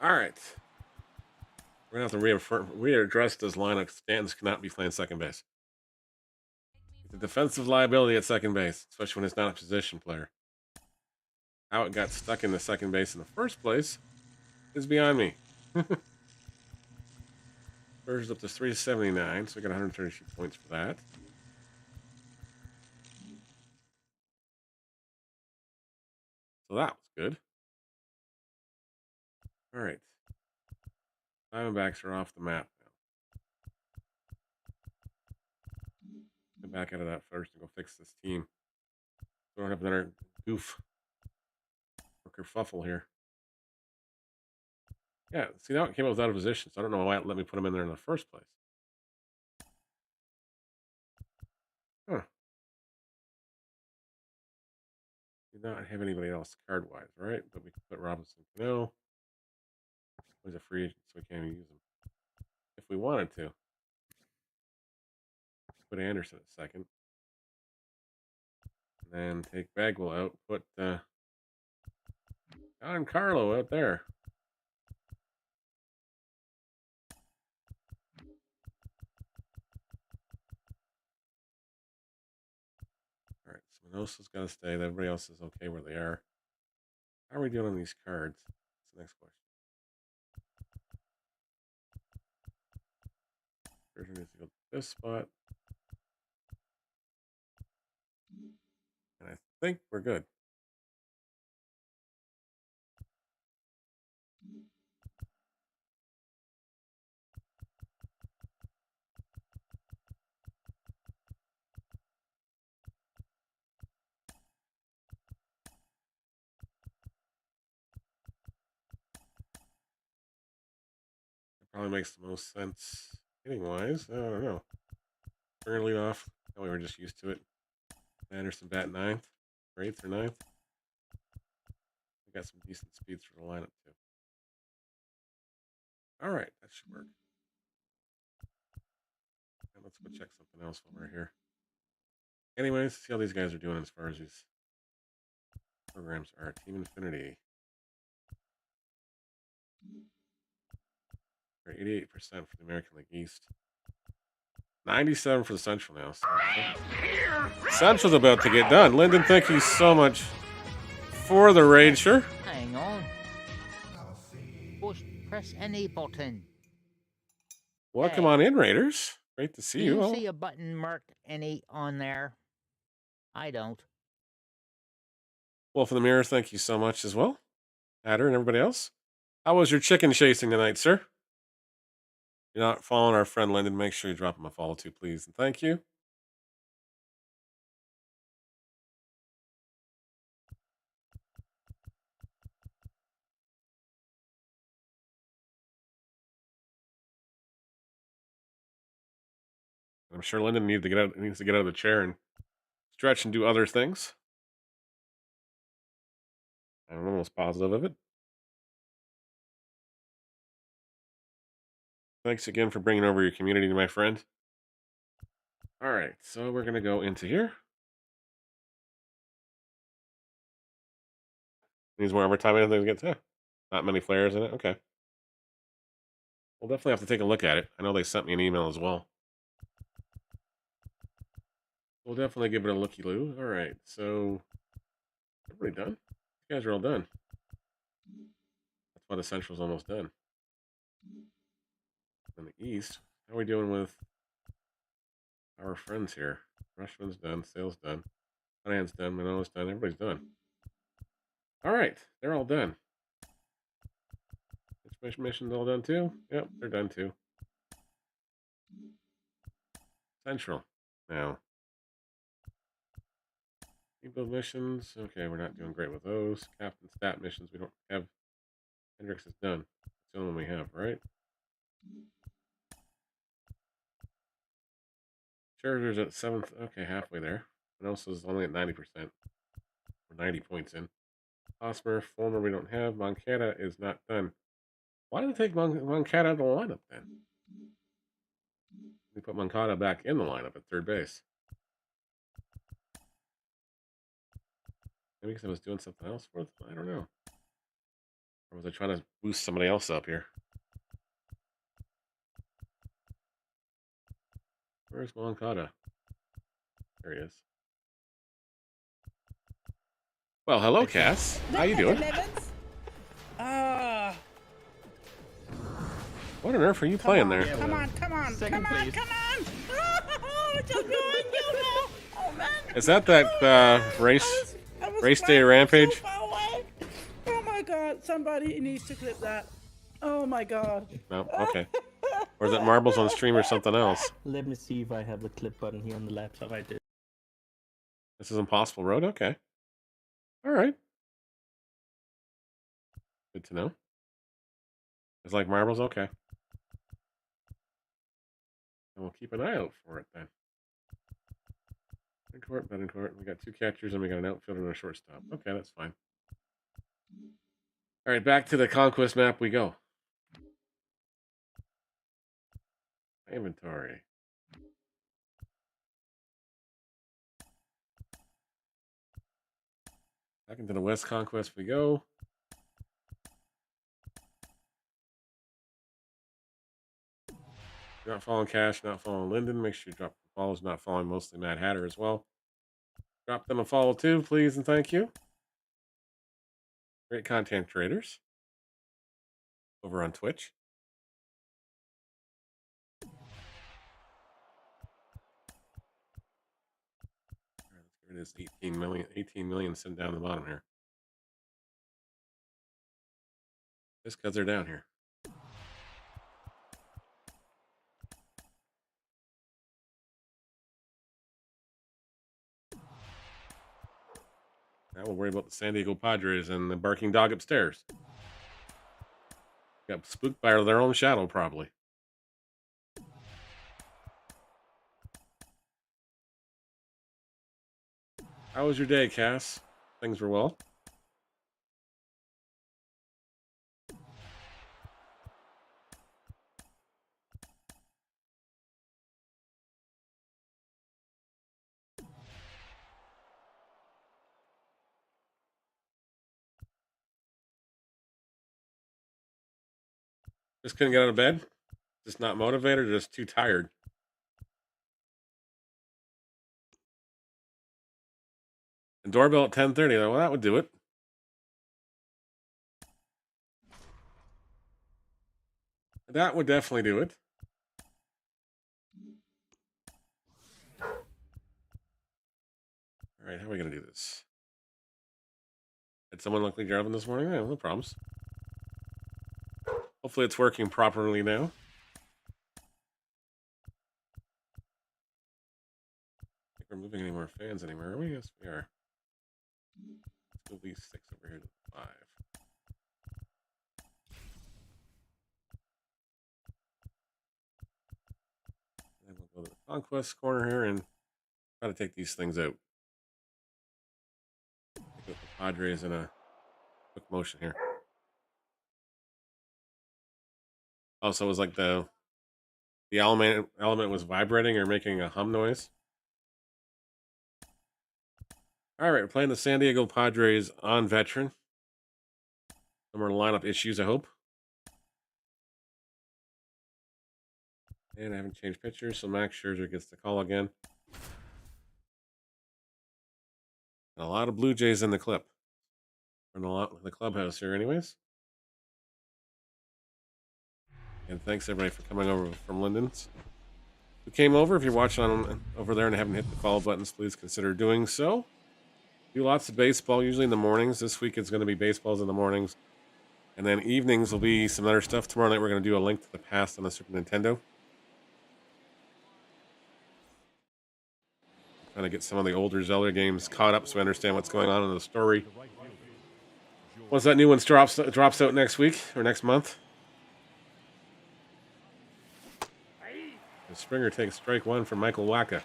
All right. We're going to have to readdress this lineup. Stanton's cannot be playing second base. It's a defensive liability at second base, especially when it's not a position player. How it got stuck in the second base in the first place is beyond me. Version's up to 379, so we got 132 points for that. So that was good. All right. Diamondbacks are off the map now. Get back out of that first and go fix this team. So we don't have another goof or kerfuffle here. Yeah, see, now it came up without a position, so I don't know why it let me put him in there in the first place. Huh. Did not have anybody else card-wise, right? But we can put Robinson Cano. He's a free agent, so we can't even use him. If we wanted to. Put Anderson at second. And then take Bagwell out. Put Carlo out there. All right, Spinosa's got to stay. Everybody else is okay where they are. How are we doing on these cards? That's the next question. Scherzer needs to go to this spot. And I think we're good. That probably makes the most sense hitting-wise. I don't know. We're going to lead off. Oh, we were just used to it. Anderson bat ninth, or eighth or ninth. We got some decent speeds for the lineup too. All right, that should work. And let's go check something else while we're here. Anyways, see how these guys are doing as far as these programs are. Team Affinity. They're 88% for the American League East. 97 for the Central now. So Central's about to get done. Lyndon, thank you so much for the raid, sure. Hang on. Press any button. Welcome Hey. on in, Raiders. Great to see Do you. you see a button marked any on there? I don't. Wolf in the Mirror, thank you so much as well. Adder and everybody else. How was your chicken chasing tonight, sir? If you're not following our friend Lyndon, make sure you drop him a follow too, please. And thank you. I'm sure Lyndon needs to get out of the chair and stretch and do other things. I'm almost positive of it. Thanks again for bringing over your community, my friend. All right, so we're gonna go into here. Needs more overtime. Anything to get to? Not many flares in it. Okay. We'll definitely have to take a look at it. I know they sent me an email as well. We'll definitely give it a looky-loo. All right, so everybody done? You guys are all done. That's why the Central's almost done. In the East, how are we doing with our friends here? Rushman's done. Sale's done. Hunahan's done. Manoa's done. Everybody's done. All right, they're all done. Mission's all done too? Yep, they're done too. Central. Now. Rebuild missions. Okay, we're not doing great with those. Captain stat missions. We don't have. Hendricks is done. That's the only one we have, right? Scherzer's at 7th. Okay, halfway there. Manosa's only at 90%. We're 90 points in. Osmer, Fulmer, we don't have. Moncada is not done. Why did they take Moncada out of the lineup then? We put Moncada back in the lineup at third base. Maybe because I was doing something else for them. I don't know. Or was I trying to boost somebody else up here? Where's Moncada? There he is. Well, hello, Cass. How you doing? What on earth are you playing there? Come on. Second, come on, please. come on. Oh, just going, oh man. Is that race I was day flying rampage? so far away. Oh my god, somebody needs to clip that. Oh my god. No, okay. Or is it marbles on stream or something else? Let me see if I have the clip button here on the laptop. I did. This is Impossible Road? Okay. All right. Good to know. It's like marbles? Okay. And we'll keep an eye out for it then. Betancourt. We got 2 catchers and we got an outfielder and a shortstop. Okay, that's fine. All right, back to the conquest map we go. Inventory. Back into the West Conquest we go. You're not following Cash, not following Linden. Make sure you drop the follows, not following mostly Mad Hatter as well. Drop them a follow too, please and thank you. Great content creators over on Twitch. All right, let's get rid of this 18 million sitting down the bottom here. Just because they're down here. Now we'll worry about the San Diego Padres and the barking dog upstairs. Got spooked by their own shadow, probably. How was your day, Cass? Things were well? Just couldn't get out of bed? Just not motivated or just too tired? And doorbell at 10:30. Well, that would do it. That would definitely do it. All right, how are we going to do this? Had someone luckily driving this morning? Yeah, no problems. Hopefully it's working properly now. I think we're moving any more fans anywhere, are we? Yes, we are. Let's move these 6 over here to 5. And then we'll go to the Conquest corner here and try to take these things out. Take out the Padres in a quick motion here. Oh, so it was like the element was vibrating or making a hum noise. All right, we're playing the San Diego Padres on veteran. No more lineup issues, I hope. And I haven't changed pitchers, so Max Scherzer gets the call again. And a lot of Blue Jays in the clip. And a lot in the clubhouse here, anyways. And thanks everybody for coming over from Linden's. Who came over? If you're watching on over there and haven't hit the follow buttons, please consider doing so. Do lots of baseball, usually in the mornings. This week it's going to be baseballs in the mornings. And then evenings will be some other stuff. Tomorrow night we're going to do a Link to the Past on the Super Nintendo. Trying to get some of the older Zelda games caught up so I understand what's going on in the story. Once that new one drops out next week or next month. Springer takes strike 1 from Michael Waka.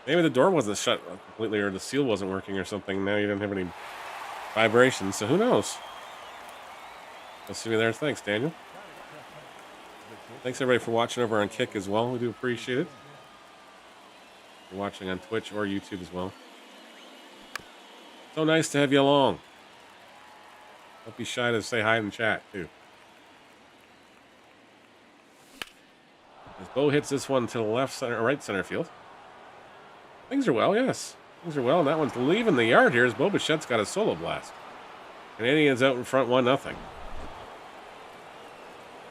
Maybe the door wasn't shut completely or the seal wasn't working or something. Now you didn't have any vibrations, so who knows? We'll see you there. Thanks, Daniel. Thanks, everybody, for watching over on Kick as well. We do appreciate it. You're watching on Twitch or YouTube as well. So nice to have you along. Don't be shy to say hi in chat, too. As Bo hits this one to the left center, right center field. Things are well, yes. Things are well, and that one's leaving the yard here as Bo Bichette's got a solo blast. Canadians out in front 1-0.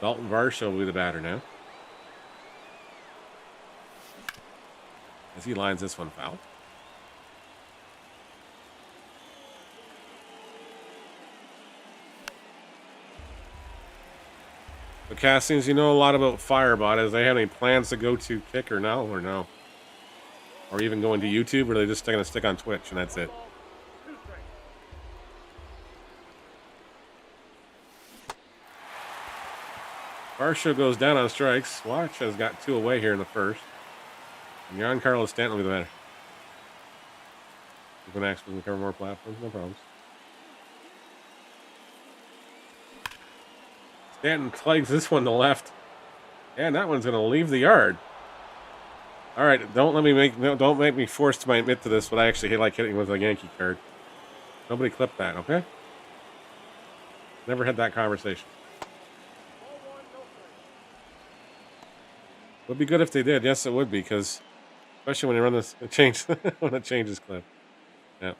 Dalton Varsho will be the batter now. As he lines this one foul. So Castings, you know a lot about Firebot. Does they have any plans to go to Kick or no? Or even going to YouTube, or are they just going to stick on Twitch and that's it? Varsho goes down on strikes. Watch has got 2 away here in the first. And Giancarlo Stanton will be the batter. You can actually cover more platforms, no problems. Stanton plugs this one to left. And that one's going to leave the yard. All right, don't make me forced to admit to this, but I actually like hitting with a Yankee card. Nobody clipped that, okay? Never had that conversation. Would be good if they did. Yes, it would be, because especially when you run this change when it changes clip. Yeah.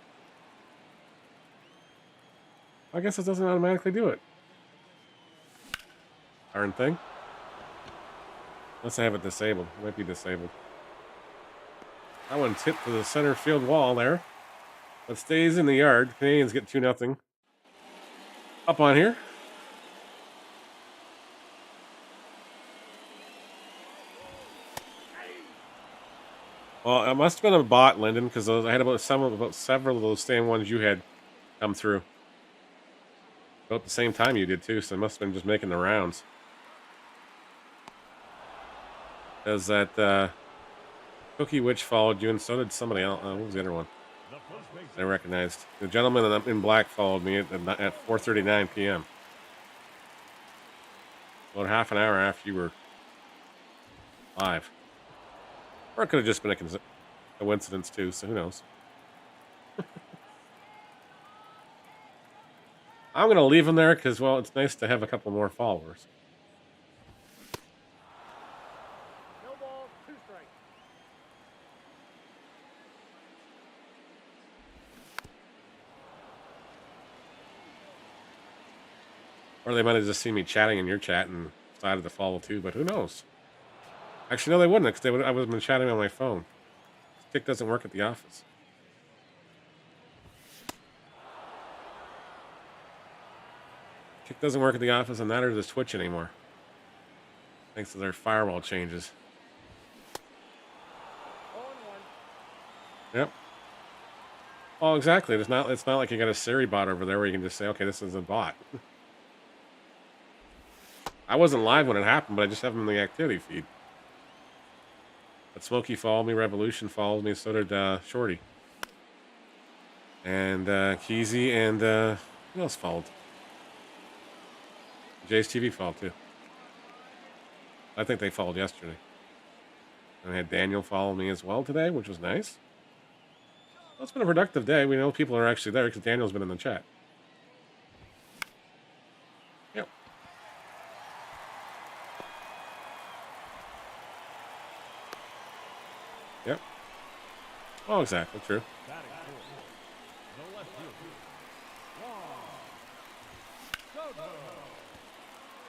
I guess it doesn't automatically do it. Darn thing. Unless I have it disabled. It might be disabled. That one's hit to the center field wall there. But stays in the yard. Canadians get 2-0. Up on here. Well, it must have been a bot, Lyndon, because I had about several of those same ones you had come through. About the same time you did too, so it must have been just making the rounds. Because that Cookie Witch followed you, and so did somebody else. What was the other one? I recognized. The gentleman in black followed me at 4:39 p.m. About half an hour after you were live. Or it could have just been a coincidence too, so who knows? I'm going to leave him there because, well, it's nice to have a couple more followers. No ball, 2 strikes. Or they might have just seen me chatting in your chat and decided to follow too, but who knows? Actually, no, they wouldn't, because I would have been chatting on my phone. Stick doesn't work at the office. Kick doesn't work at the office, and neither does Twitch anymore. Thanks to their firewall changes. 0-1. Yep. Oh, exactly. It's not like you got a Siri bot over there where you can just say, okay, this is a bot. I wasn't live when it happened, but I just have them in the activity feed. But Smokey followed me, Revolution followed me, so did Shorty. And Keezy and who else followed? Jay's TV followed too. I think they followed yesterday. And I had Daniel follow me as well today, which was nice. Well, it's been a productive day. We know people are actually there because Daniel's been in the chat. Yep. Yep. Oh, exactly. True.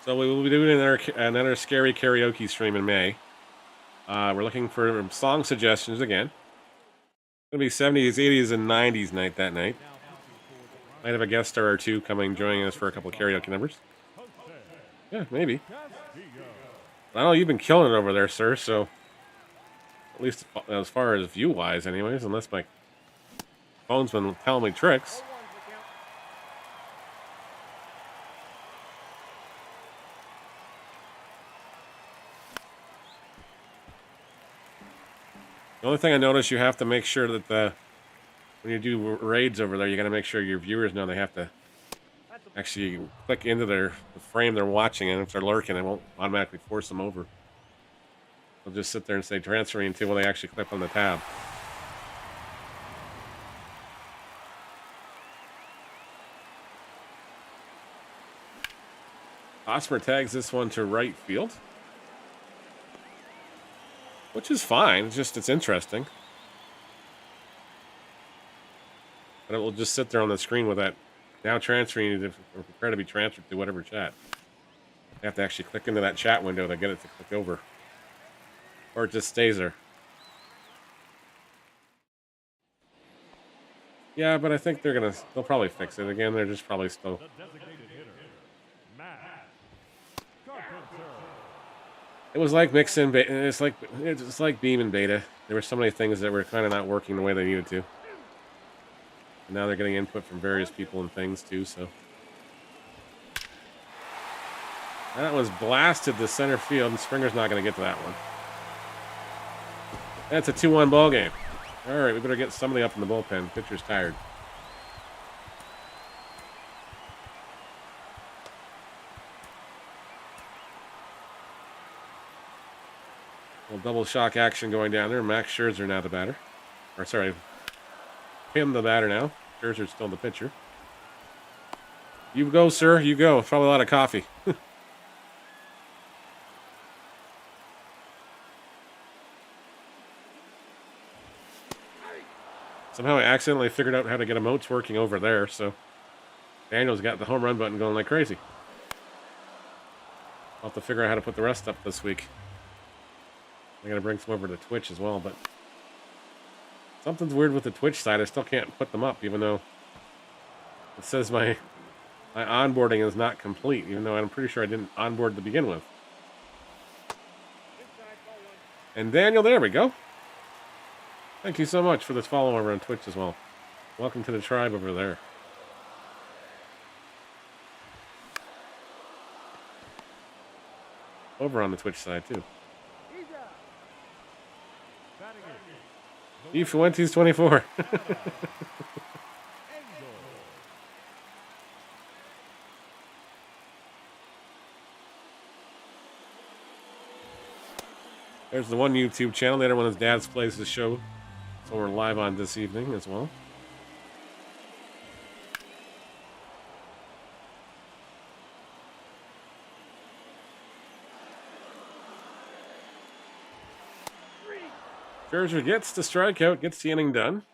So we will be doing another scary karaoke stream in May. We're looking for song suggestions again. It's going to be 70s, 80s, and 90s night that night. Might have a guest star or two joining us for a couple of karaoke numbers. Yeah, maybe. I know you've been killing it over there, sir, so at least as far as view-wise anyways, unless my phone's been telling me tricks. 0-1's the count. The only thing I noticed, you have to make sure that when you do raids over there, you got to make sure your viewers know they have to actually click into the frame they're watching, and if they're lurking, it won't automatically force them over. They'll just sit there and say transferring until they actually click on the tab. Osmer tags this one to right field, which is fine. It's interesting. But it will just sit there on the screen with that now transferring you to prepare to be transferred to whatever chat. You have to actually click into that chat window to get it to click over. Or it just stays there. Yeah, but I think they'll probably fix it again. They're just probably still. It was like mixing. It's like Beam and Beta. There were so many things that were kind of not working the way they needed to. And now they're getting input from various people and things too. So that was blasted to center field, and Springer's not going to get to that one. That's a 2-1 ball game. All right, we better get somebody up in the bullpen. Pitcher's tired. Well, double shock action going down there. Max Scherzer now the batter. Or sorry, him the batter now. Scherzer's still the pitcher. You go, sir. You go. Probably a lot of coffee. Somehow I accidentally figured out how to get emotes working over there, so Daniel's got the home run button going like crazy. I'll have to figure out how to put the rest up this week. I gotta bring some over to Twitch as well, but something's weird with the Twitch side. I still can't put them up, even though it says my onboarding is not complete, even though I'm pretty sure I didn't onboard to begin with. And Daniel, there we go. Thank you so much for this follow over on Twitch as well. Welcome to the tribe over there. Over on the Twitch side, too. E Fuentes 24. There's the one YouTube channel. The other one is Dad's Plays the Show. So we're live on this evening as well. Scherzer gets the strikeout, gets the inning done.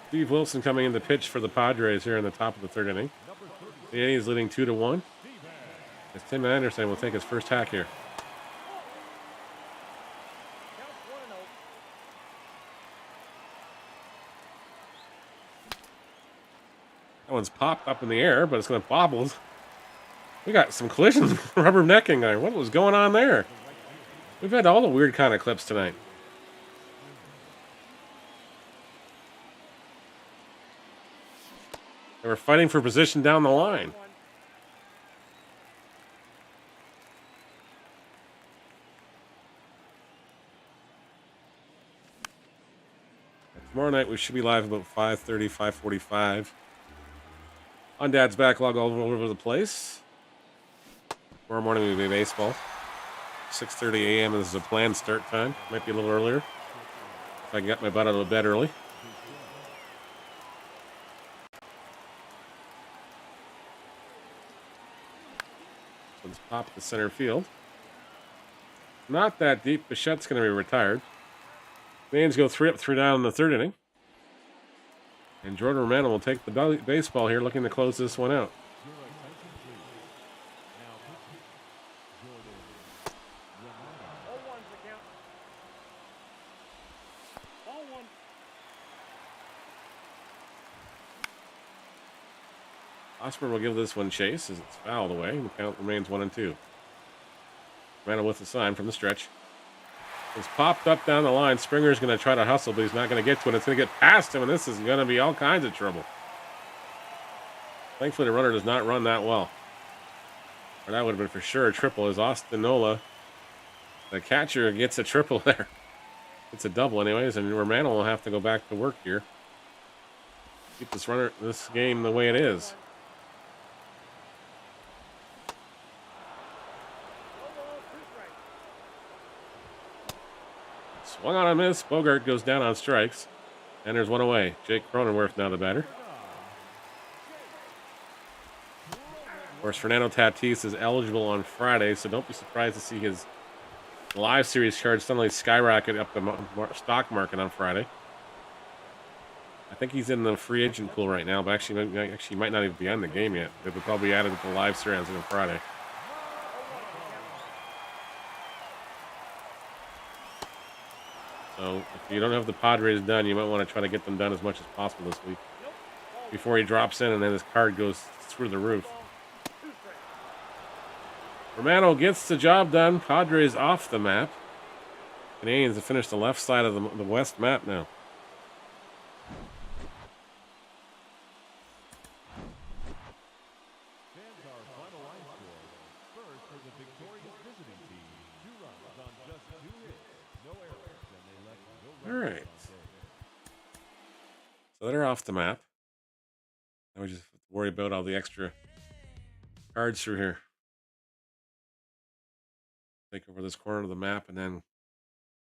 Steve Wilson coming in to pitch for the Padres here in the top of the third inning. The Yankees leading 2-1. As Tim Anderson will take his first hack here. That one's popped up in the air, but it's going to bobble. We got some collisions, rubbernecking there. What was going on there? We've had all the weird kind of clips tonight. They were fighting for position down the line. Tomorrow night we should be live about 5:30, 5:45. On Dad's backlog all over the place. Tomorrow morning we'll be baseball. 6:30 a.m. is the planned start time. Might be a little earlier. If I can get my butt out of bed early. Let's pop the center field. Not that deep. Bichette's going to be retired. Mains go 3 up, 3 down in the third inning. And Jordan Romano will take the baseball here, looking to close this one out. Osmer will give this one chase as it's fouled away. The count remains 1-2. Romano with the sign from the stretch. It's popped up down the line. Springer's going to try to hustle, but he's not going to get to it. It's going to get past him, and this is going to be all kinds of trouble. Thankfully, the runner does not run that well. Or that would have been for sure a triple as Austin Nola, the catcher, gets a triple there. It's a double anyways, and Romano will have to go back to work here. Keep this game the way it is. No ball, 2 strikes. Swung on a miss. Bogart goes down on strikes. And there's one away. Jake Cronenworth now the batter. Of course, Fernando Tatis is eligible on Friday, so don't be surprised to see his live series card suddenly skyrocket up the stock market on Friday. I think he's in the free agent pool right now, but actually might not even be on the game yet. They'll probably added to the live series on Friday. So if you don't have the Padres done, you might want to try to get them done as much as possible this week before he drops in and then his card goes through the roof. Romano gets the job done. Padres off the map. Canadians have finished the left side of the West map now. All right. So they're off the map. Now we just have to worry about all the extra cards through here. Take over this corner of the map and then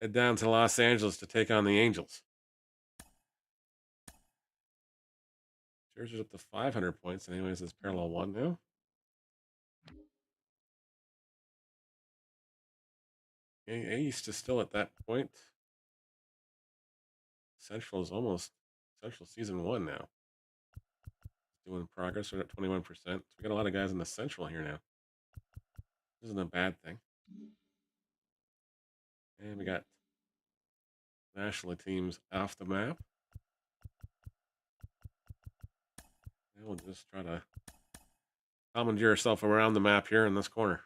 head down to Los Angeles to take on the Angels. Scherzer's up to 500 points. Anyways, it's parallel 1 now. East is still at that point. Central is almost Central season 1 now. Doing progress. We're at 21%. So we got a lot of guys in the Central here now. This isn't a bad thing. And we got national teams off the map. And we'll just try to commandeer ourselves around the map here in this corner.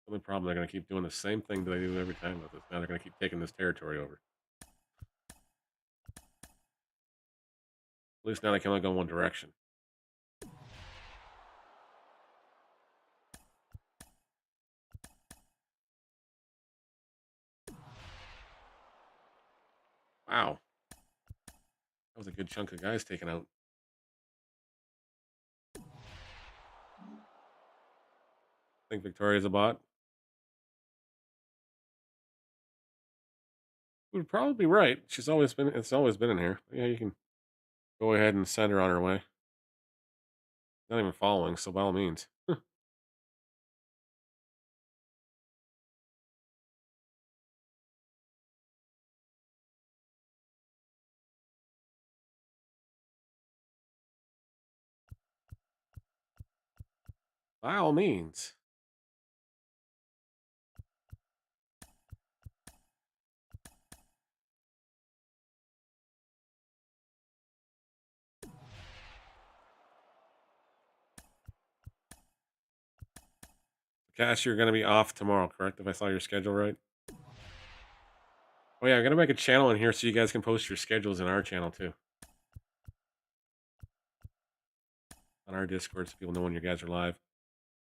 The only problem, they're going to keep doing the same thing that they do every time with this. Now they're going to keep taking this territory over. At least now they can only go one direction. Wow. That was a good chunk of guys taken out. I think Victoria's a bot. Would probably be right. It's always been in here. Yeah, you can go ahead and send her on her way. Not even following, so by all means. By all means. Cash, you're going to be off tomorrow, correct? If I saw your schedule right. Oh yeah, I'm going to make a channel in here so you guys can post your schedules in our channel too. On our Discord so people know when you guys are live.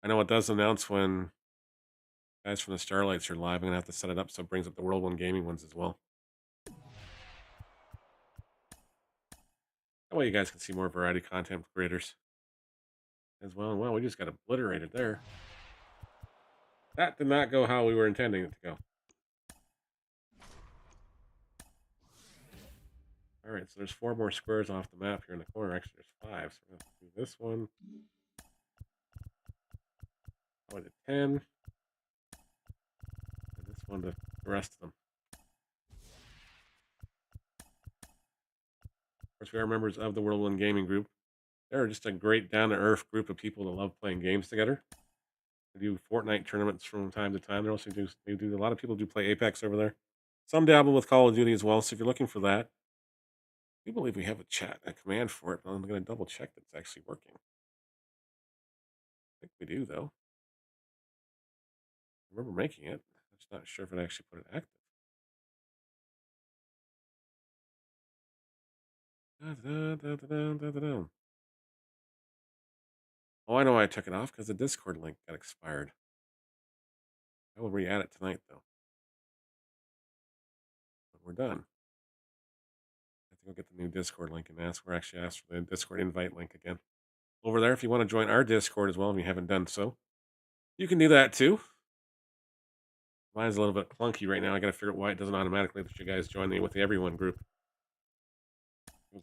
I know it does announce when guys from the Starlights are live. I'm going to have to set it up so it brings up the World 1 Gaming ones as well. That way you guys can see more variety content creators as well. Well, we just got obliterated there. That did not go how we were intending it to go. All right, so there's 4 more squares off the map here in the corner. Actually, there's 5. So we're going to do this one. One to 10. And this one to the rest of them. Of course, we are members of the World 1 Gaming Group. They're just a great down-to-earth group of people that love playing games together. They do Fortnite tournaments from time to time. They do a lot of people do play Apex over there. Some dabble with Call of Duty as well. So if you're looking for that, I do believe we have a command for it, but I'm going to double check that it's actually working. I think we do, though. I remember making it. I'm just not sure if it actually put it active. Da-da-da-da-da-da-da. Oh, I know why I took it off, because the Discord link got expired. I will re-add it tonight, though. But we're done. I think I'll get the new Discord link and ask for the Discord invite link again. Over there, if you want to join our Discord as well, if you haven't done so, you can do that too. Mine's a little bit clunky right now. I got to figure out why it doesn't automatically let you guys join me with the everyone group.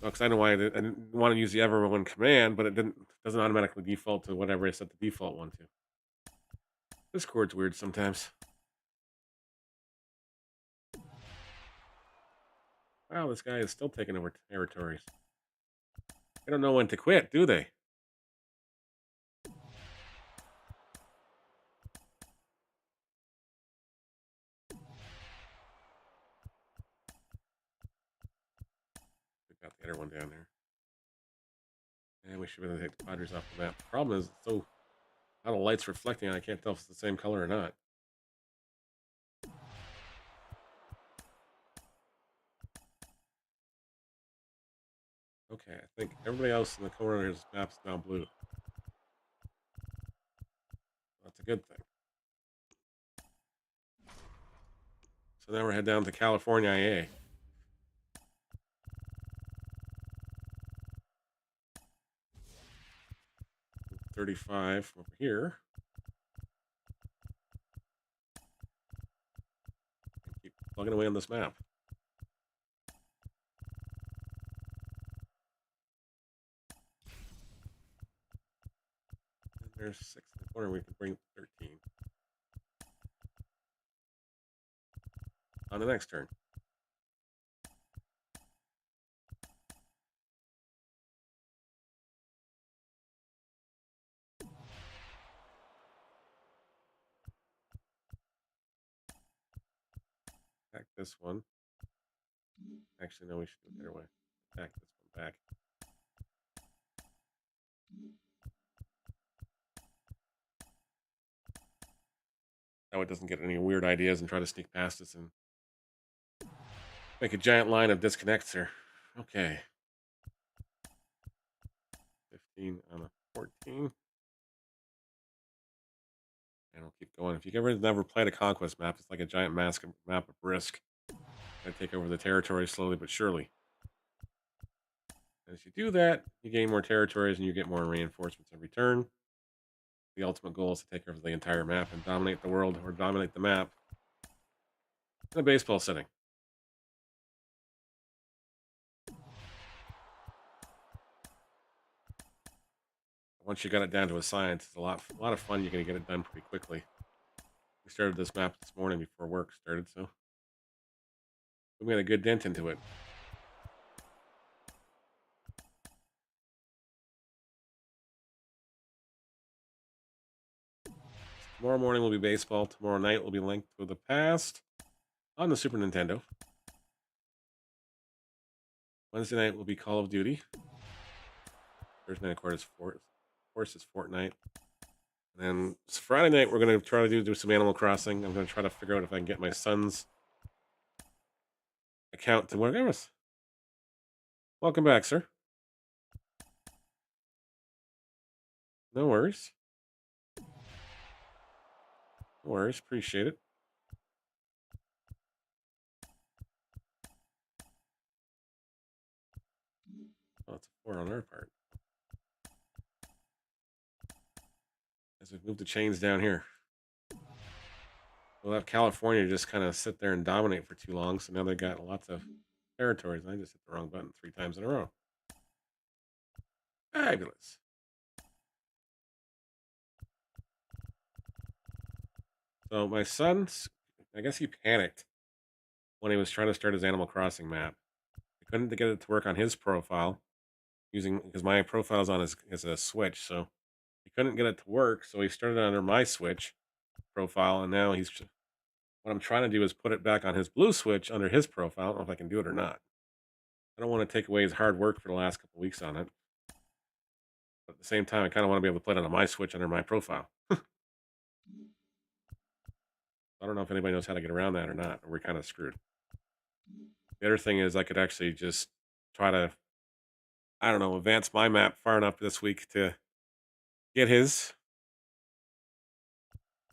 Because I know why I didn't want to use the everyone command, but it doesn't automatically default to whatever I set the default one to. Discord's weird sometimes. Wow, this guy is still taking over territories. They don't know when to quit, do they? We got the other one down there. And we should be able to take the Padres off the map. The problem is, so how the light's reflecting, I can't tell if it's the same color or not. Okay, I think everybody else in the corner of his map's now blue. That's a good thing. So now we're heading down to California IA. .35 over here. Keep plugging away on this map. And there's 6 in the corner. We can bring 13 on the next turn. Attack this one. Actually, no, we should do it their way. Attack this one back. That way it doesn't get any weird ideas and try to sneak past us and make a giant line of disconnects here. Okay. 15 on a 14. And we'll keep going. If you've never played a conquest map, it's like a giant map of Risk. Gotta take over the territory slowly but surely. As you do that, you gain more territories and you get more reinforcements every turn. The ultimate goal is to take over the entire map and dominate the world or dominate the map in a baseball setting. Once you got it down to a science, it's a lot of fun. You're going to get it done pretty quickly. We started this map this morning before work started, so we made a good dent into it. Tomorrow morning will be baseball. Tomorrow night will be Link to the Past on the Super Nintendo. Wednesday night will be Call of Duty. Thursday night, of course, is Fortnite. And then Friday night, we're going to try to do some Animal Crossing. I'm going to try to figure out if I can get my son's account to work. Welcome back, sir. No worries. No worries. Appreciate it. Oh, it's a 4 on our part. As we've moved the chains down here. We'll have California just kind of sit there and dominate for too long, so now they've got lots of territories. I just hit the wrong button 3 times in a row. Fabulous. So my son's, I guess he panicked when he was trying to start his Animal Crossing map. He couldn't get it to work on his profile because my profile is on is a Switch, so he couldn't get it to work. So he started under my Switch profile, and now what I'm trying to do is put it back on his blue Switch under his profile. I don't know if I can do it or not. I don't want to take away his hard work for the last couple weeks on it. But at the same time, I kind of want to be able to play it on my Switch under my profile. I don't know if anybody knows how to get around that or not, or we're kind of screwed. The other thing is I could actually just try to I don't know, advance my map far enough this week to get his.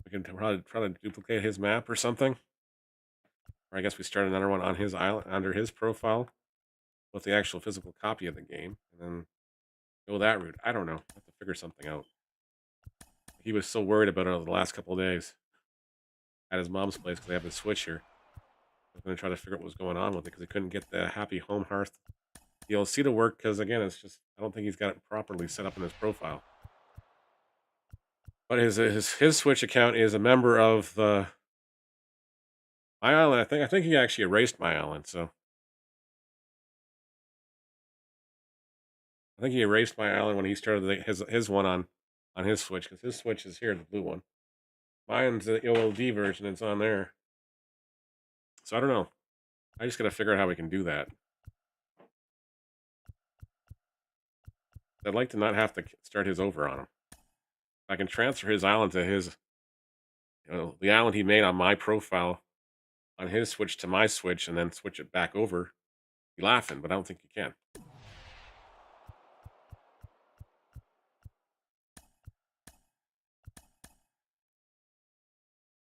We can probably try to duplicate his map or something. Or I guess we start another one on his island under his profile with the actual physical copy of the game, and then go that route. I don't know. I have to figure something out. He was so worried about it over the last couple of days at his mom's place because they have the Switch here. I was going to try to figure out what was going on with it because he couldn't get the Happy Home Hearth DLC to work because, again, it's just, I don't think he's got it properly set up in his profile. But his Switch account is a member of the My Island. I think he actually erased My Island, so I think he erased My Island when he started his one on his Switch, because his Switch is here, the blue one. Mine's the OLD version, it's on there. So I don't know. I just gotta figure out how we can do that. I'd like to not have to start his over on him. I can transfer his island to his, the island he made on my profile on his Switch to my Switch, and then switch it back over. You're laughing, but I don't think you can.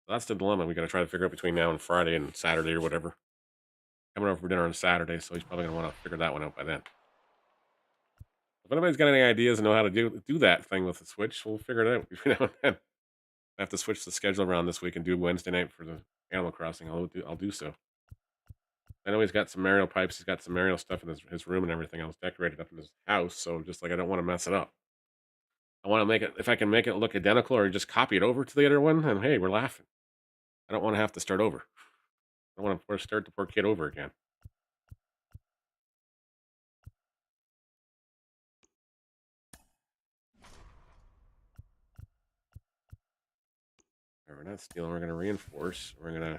That's the dilemma we got to try to figure out between now and Friday and Saturday or whatever. Coming over for dinner on Saturday, so he's probably going to want to figure that one out by then. If anybody's got any ideas and know how to do that thing with the Switch, we'll figure it out between now and then. I have to switch the schedule around this week and do Wednesday night for the Animal Crossing. I'll do so. I know he's got some Mario pipes. He's got some Mario stuff in his room and everything else decorated up in his house. So just like I don't want to mess it up. I want to make it, if I can make it look identical or just copy it over to the other one, and hey, we're laughing. I don't want to have to start over. I don't want to start the poor kid over again. We're not stealing. We're going to reinforce. We'll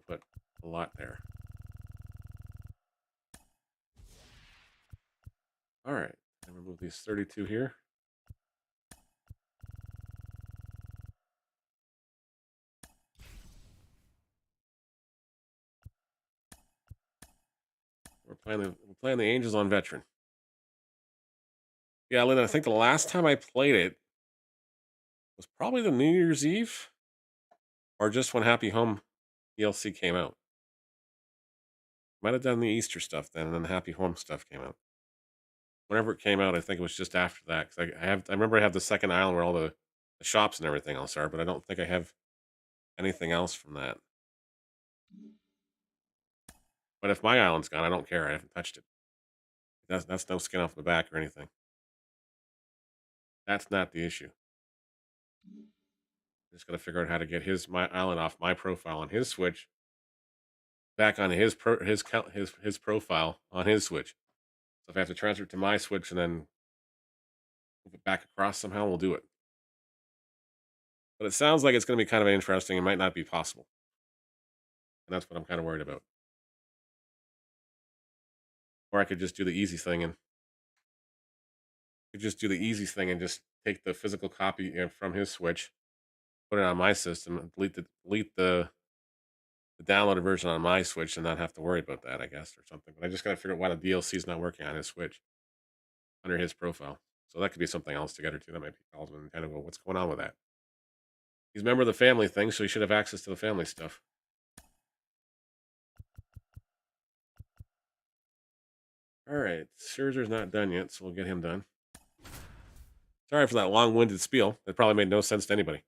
put a lot there. All right. And remove these 32 here. We're playing the Angels on Veteran. Yeah, Linda, I think the last time I played it was probably the New Year's Eve, or just when Happy Home DLC came out. Might have done the Easter stuff then, and then the Happy Home stuff came out. Whenever it came out, I think it was just after that. Because I remember I have the second island where all the shops and everything else are, but I don't think I have anything else from that. But if my island's gone, I don't care. I haven't touched it. That's no skin off the back or anything. That's not the issue. Just got to figure out how to get my island off my profile on his Switch back on his profile on his Switch. So if I have to transfer it to my Switch and then move it back across somehow, we'll do it. But it sounds like it's going to be kind of interesting. It might not be possible. And that's what I'm kind of worried about. Or I could just do the easy thing and just take the physical copy from his Switch, put it on my system, and delete the downloaded version on my Switch and not have to worry about that, I guess, or something. But I just got to figure out why the DLC is not working on his Switch under his profile. So that could be something else together too. That might be called with Nintendo. Well, what's going on with that? He's a member of the family thing, so he should have access to the family stuff. All right, Scherzer's not done yet, so we'll get him done. Sorry for that long-winded spiel. That probably made no sense to anybody.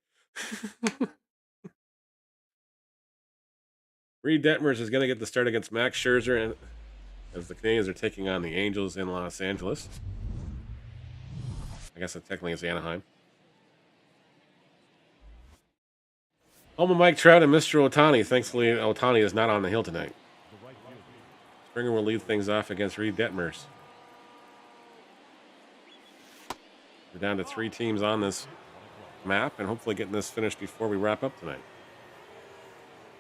Reed Detmers is going to get the start against Max Scherzer, and as the Canadians are taking on the Angels in Los Angeles. I guess that technically is Anaheim. Home of Mike Trout and Mr. Ohtani. Thankfully, Ohtani is not on the hill tonight. Springer will lead things off against Reed Detmers. We're down to 3 teams on this map, and hopefully getting this finished before we wrap up tonight.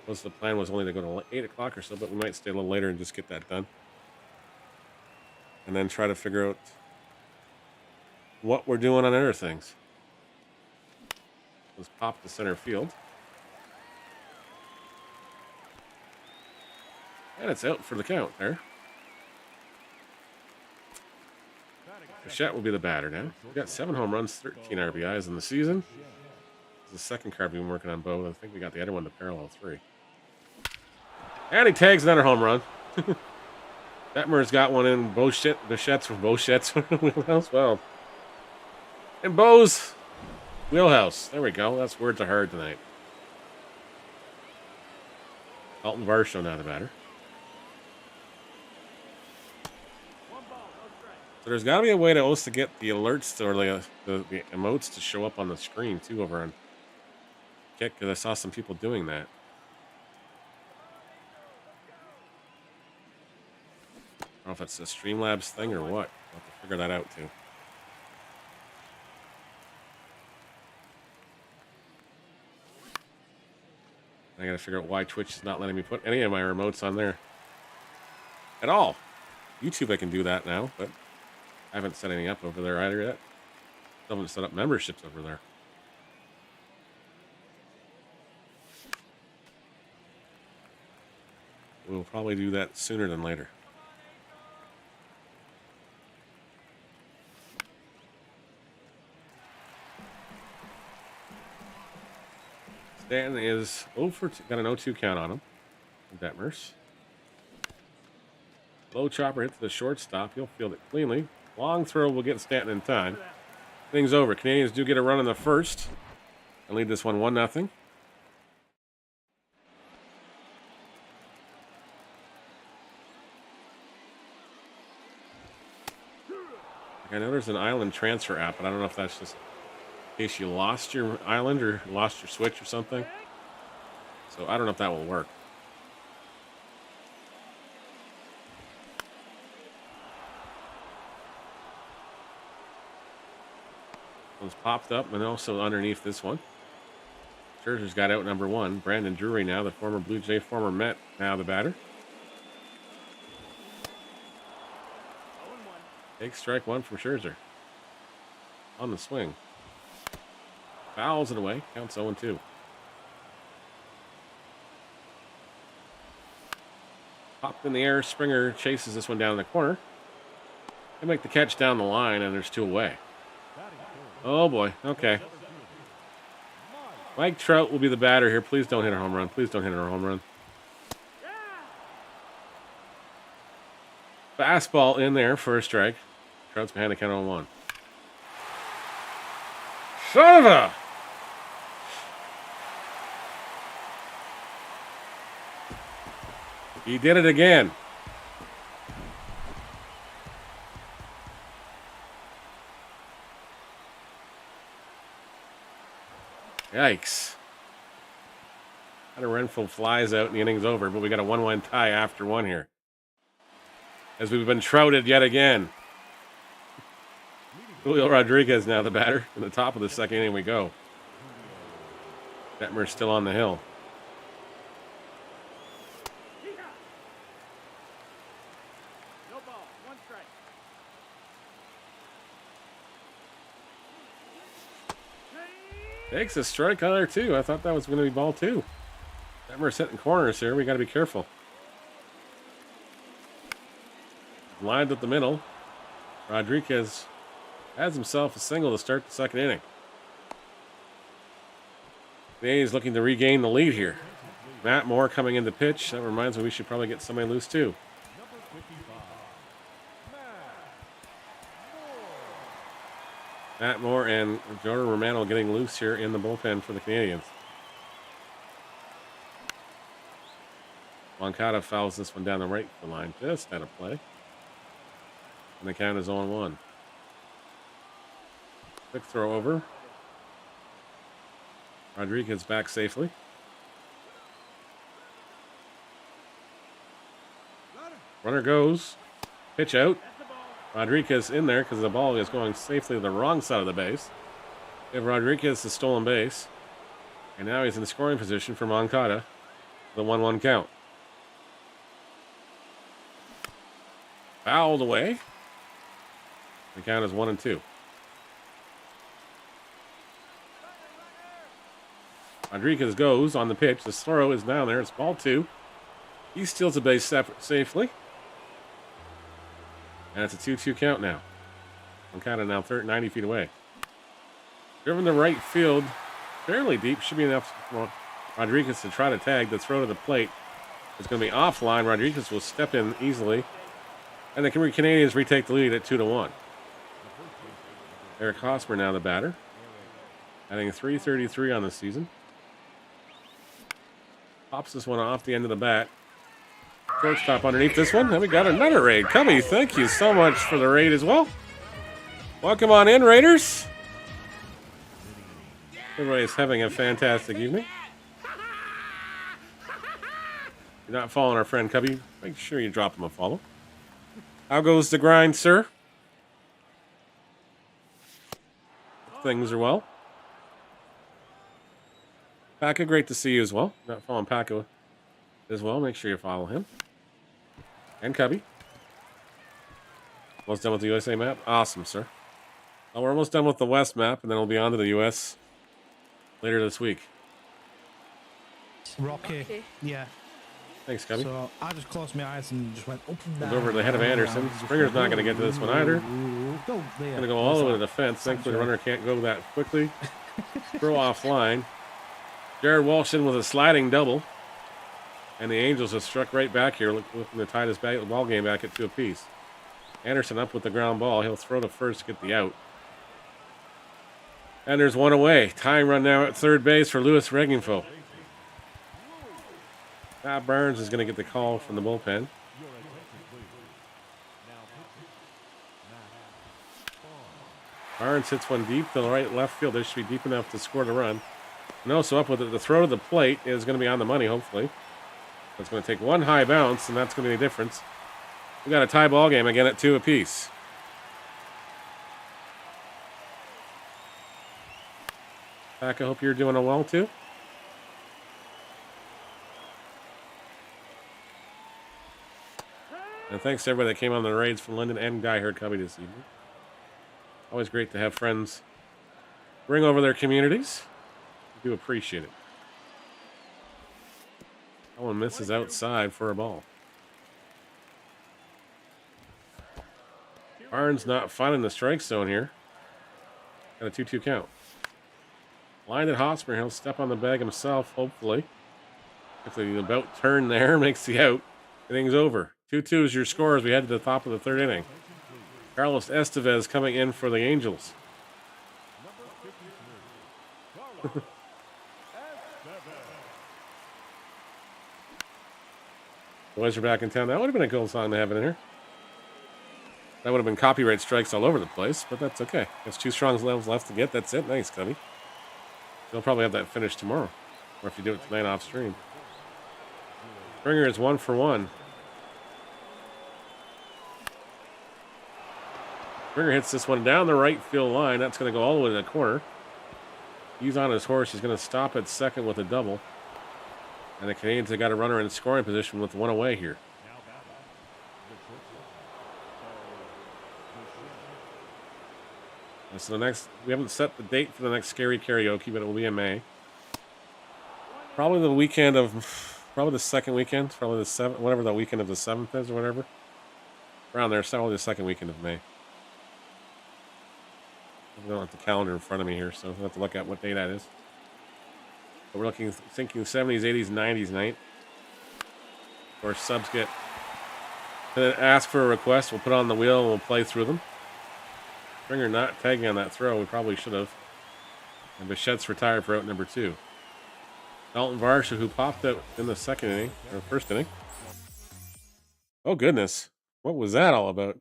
Most of the plan was only to go to 8 o'clock or so, but we might stay a little later and just get that done. And then try to figure out what we're doing on other things. Let's pop to center field. And it's out for the count there. Bichette will be the batter now. We got 7 home runs, 13 RBIs in the season. This is the second card we've been working on both. I think we got the other one to parallel 3. And he tags another home run. Detmer's got one in Bichette's from Bichette's wheelhouse. Well, in Bo's wheelhouse. There we go. That's words are hard tonight. Alton Varsho now the batter. So there's got to be a way to also get the alerts or the emotes to show up on the screen too over on Kick, because I saw some people doing that. I don't know if it's a Streamlabs thing or what. I'll have to figure that out too. I gotta figure out why Twitch is not letting me put any of my remotes on there at all. YouTube I can do that now, but I haven't set anything up over there either yet. I haven't set up memberships over there. We'll probably do that sooner than later. Stanton is 0 for 2, got an 0-2 count on him. Detmers. Low chopper hits the shortstop. He'll field it cleanly. Long throw will get Stanton in time. Things over. Canadians do get a run in the first and lead this one 1-0. I know there's an island transfer app, but I don't know if that's just in case you lost your island or lost your Switch or something. So I don't know if that will work. One's popped up and also underneath this one. Scherzer's got out number 1. Brandon Drury now, the former Blue Jay, former Met, now the batter. Take strike 1 from Scherzer. On the swing. Fouls it away. Counts 0-2. Popped in the air. Springer chases this one down in the corner. They make the catch down the line, and there's 2 away. Oh, boy. Okay. Mike Trout will be the batter here. Please don't hit a home run. Please don't hit a home run. Fastball in there for a strike. Trout's behind the count on 1. Son of a! He did it again. Yikes. Had a Renfro flies out and the inning's over, but we got a 1-1 tie after 1 here. As we've been trouted yet again. Julio Rodriguez now the batter. In the top of the second inning we go. Detmer's still on the hill. No ball, 1 strike. Takes a strike on there too. I thought that was going to be ball 2. Detmer's hitting corners here. We got to be careful. Lined up the middle. Rodriguez has himself a single to start the second inning. He's looking to regain the lead here. Matt Moore coming in to pitch. That reminds me we should probably get somebody loose too. Matt Moore and Jordan Romano getting loose here in the bullpen for the Canadians. Moncada fouls this one down the right line. Just out of play. And the count is 0-1. Quick throw over. Rodriguez back safely. Runner goes. Pitch out. Rodriguez in there because the ball is going safely to the wrong side of the base. We have Rodriguez the stolen base. And now he's in scoring position for Moncada. The 1-1 count. Fouled away. The count is 1-2. Rodriguez goes on the pitch. The throw is down there. It's ball 2. He steals the base safely. And it's a 2-2 count now. I'm kind of now 90 feet away. Driven to right field, fairly deep. Should be enough for Rodriguez to try to tag. The throw to the plate is going to be offline. Rodriguez will step in easily. And the Canadians retake the lead at 2-1. Eric Hosmer now the batter. Adding .333 on the season. Pops this one off the end of the bat. Shortstop underneath this one. And we got another raid. Cubby, thank you so much for the raid as well. Welcome on in, Raiders. Everybody's having a fantastic evening. If you're not following our friend Cubby, make sure you drop him a follow. How goes the grind, sir? Things are well. Paca, great to see you as well. Not following Paca as well. Make sure you follow him. And Cubby. Almost done with the USA map. Awesome, sir. Well, we're almost done with the West map, and then we'll be on to the US later this week. Rocky. Yeah. Thanks, Cubby. So I just closed my eyes and just went up and down. Over to the head of Anderson. Springer's not going to get to this one either. Go there. Going to go all the way to the fence. Thankfully, the runner can't go that quickly. Throw offline. Jared Walsh in with a sliding double. And the Angels have struck right back here, looking to tie this ball game back at 2 apiece. Anderson up with the ground ball. He'll throw to first to get the out. And there's one away. Tying run now at third base for Louis Regenfo. Matt Burns is going to get the call from the bullpen. Barnes hits one deep to the right left field. This should be deep enough to score the run. No, so up with it. The throw to the plate is going to be on the money, hopefully. It's going to take one high bounce, and that's going to be the difference. We got a tie ball game again at 2 apiece. Pac, I hope you're doing well too. And thanks to everybody that came on the raids from London and Guy Heard Cubby this evening. Always great to have friends bring over their communities. We do appreciate it. That one misses outside for a ball. Barnes not finding the strike zone here. Got a 2-2 count. Lined at Hosmer. He'll step on the bag himself, hopefully. If the about turn there makes the out, inning's over. 2-2 is your score as we head to the top of the third inning. Carlos Estevez coming in for the Angels. Boys are back in town. That would have been a cool song to have in here. That would have been copyright strikes all over the place, but that's okay. There's 2 strong left to get. That's it. Nice, Cubby. You'll probably have that finished tomorrow. Or if you do it tonight off stream. Springer is 1 for 1. Springer hits this one down the right field line. That's going to go all the way to the corner. He's on his horse. He's going to stop at second with a double. And the Canadians have got a runner in scoring position with 1 away here. And so we haven't set the date for the next Scary Karaoke, but it will be in May. Probably the weekend of, probably the second weekend, probably the 7th, whatever the weekend of the 7th is or whatever. Around there, probably the second weekend of May. I don't have the calendar in front of me here, so I'll have to look at what day that is. But we're thinking 70s, 80s, 90s night. Of course, subs get to ask for a request. We'll put it on the wheel and we'll play through them. Springer not tagging on that throw. We probably should have. And Bichette's retired for out number 2. Dalton Varsha, who popped out in the second inning, or first inning. Oh, goodness. What was that all about?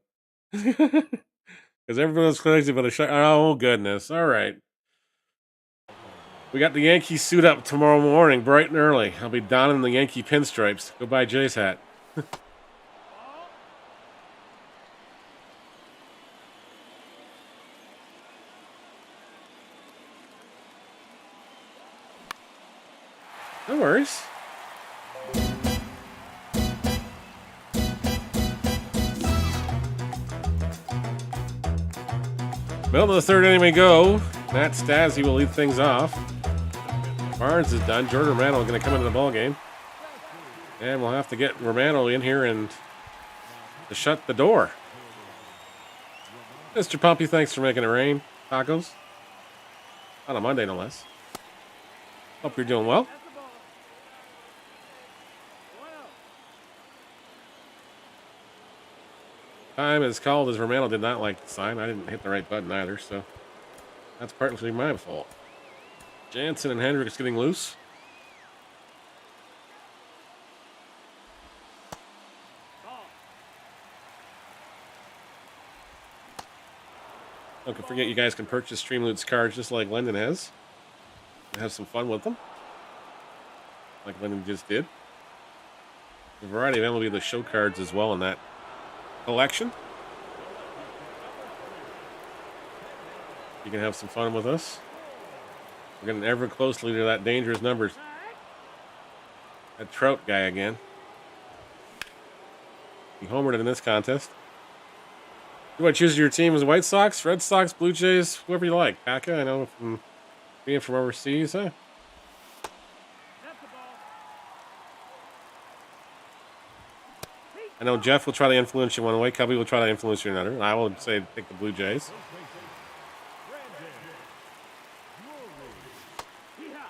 Because everyone was crazy about a shot. Oh, goodness. All right. We got the Yankee suit up tomorrow morning, bright and early. I'll be donning the Yankee pinstripes. Go buy Jay's hat. No worries. Middle of the third inning we go. Matt Stassi will lead things off. Barnes is done. Jordan Romano is going to come into the ball game. And we'll have to get Romano in here and to shut the door. Mr. Pumpy, thanks for making it rain. Tacos. On a Monday, no less. Hope you're doing well. That's the ball. 1-0. Time is called as Romano did not like the sign. I didn't hit the right button either, so that's partly my fault. Jansen and Hendricks getting loose. Ball. Don't forget you guys can purchase Streamloot's cards just like Lyndon has. And have some fun with them. Like Lyndon just did. A variety of MLB The Show cards as well in that collection. You can have some fun with us. We're getting ever closely to that dangerous numbers. That Trout guy again. He homered in this contest. You want to choose your team as White Sox, Red Sox, Blue Jays, whoever you like. Paka, I know from being from overseas, huh? That's the ball. I know Jeff will try to influence you one way, Cubby will try to influence you another, and I will say pick the Blue Jays. Yeehaw.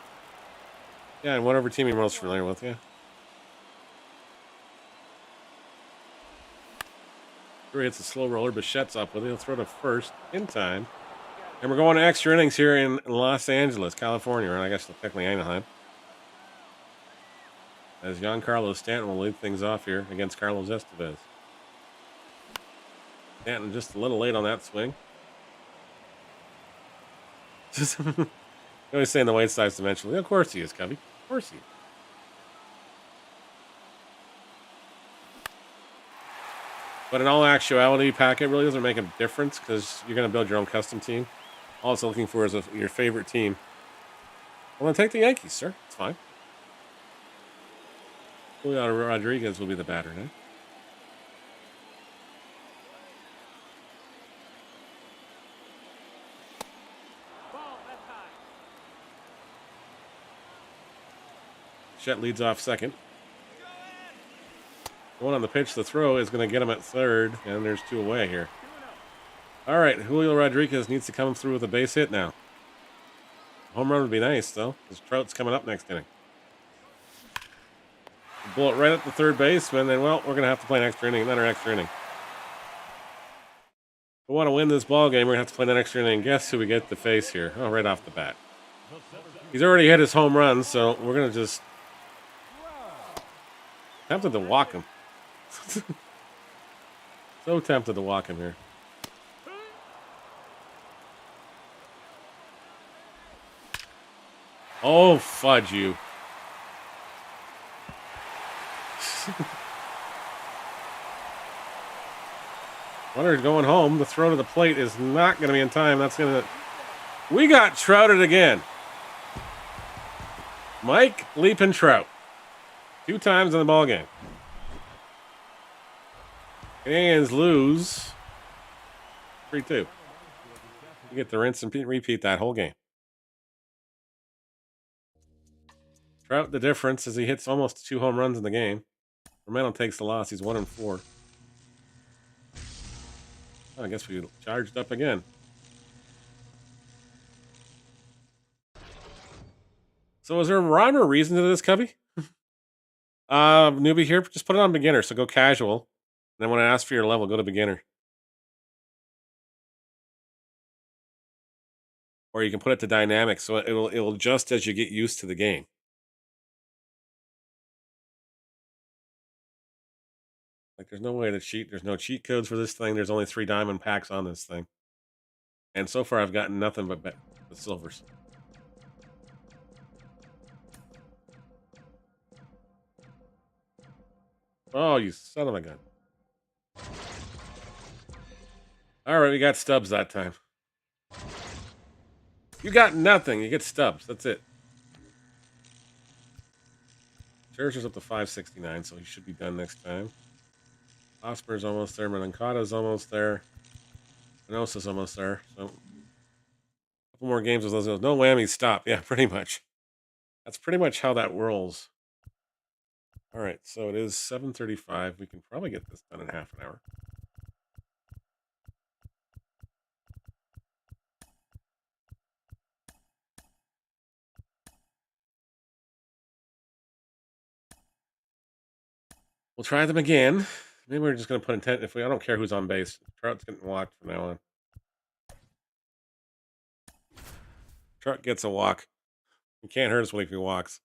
Yeah, and whatever team you're most familiar with, yeah. Sure hits a slow roller, Bichette's up with it. He'll throw to first in time. And we're going to extra innings here in Los Angeles, California, or I guess technically Anaheim. As Giancarlo Stanton will lead things off here against Carlos Estevez. Stanton just a little late on that swing. Always saying the White Sox eventually. Of course he is, Cubby. Of course he is. But in all actuality, Packet really doesn't make a difference because you're going to build your own custom team. All it's looking for is your favorite team. Well, then take the Yankees, sir. It's fine. Julio Rodriguez will be the batter now. Ball. That's high. Chet leads off second. The one on the pitch, the throw is going to get him at third, and there's two away here. 2-0. All right, Julio Rodriguez needs to come through with a base hit now. Home run would be nice, though, because Trout's coming up next inning. Bullet right at the third baseman, and well, we're going to have to play an extra inning, another extra inning. If we want to win this ball game, we're going to have to play an extra inning. Guess who we get to face here? Oh, right off the bat. He's already hit his home run, so we're going to just... Tempted to walk him. So tempted to walk him here. Oh, fudge you. Runner's going home. The throw to the plate is not going to be in time. That's going to... We got trouted again. Mike Leapin Trout. 2 times in the ball game. Canadians lose 3-2. You get to rinse and repeat that whole game. Trout, the difference is he hits almost 2 home runs in the game. Romano takes the loss. He's 1-4. Oh, I guess we charged up again. So is there a rhyme or reason to this, Cubby? Newbie here, just put it on beginner. So go casual. And then when I ask for your level, go to beginner. Or you can put it to dynamic, so it'll adjust as you get used to the game. Like there's no way to cheat. There's no cheat codes for this thing. There's only 3 diamond packs on this thing. And so far I've gotten nothing but the silvers. Oh, you son of a gun. All right, we got stubs that time. You got nothing. You get stubs. That's it. Scherzer's up to 569, so he should be done next time. Osmer's almost there. Manancata's almost there. Manosa's almost there. So, a couple more games with those. No whammies, stop. Yeah, pretty much. That's pretty much how that rolls. All right, so it is 7:35. We can probably get this done in half an hour. We'll try them again. Maybe we're just going to put intent. I don't care who's on base. Trout's getting walked from now on. Trout gets a walk. He can't hurt us when he walks.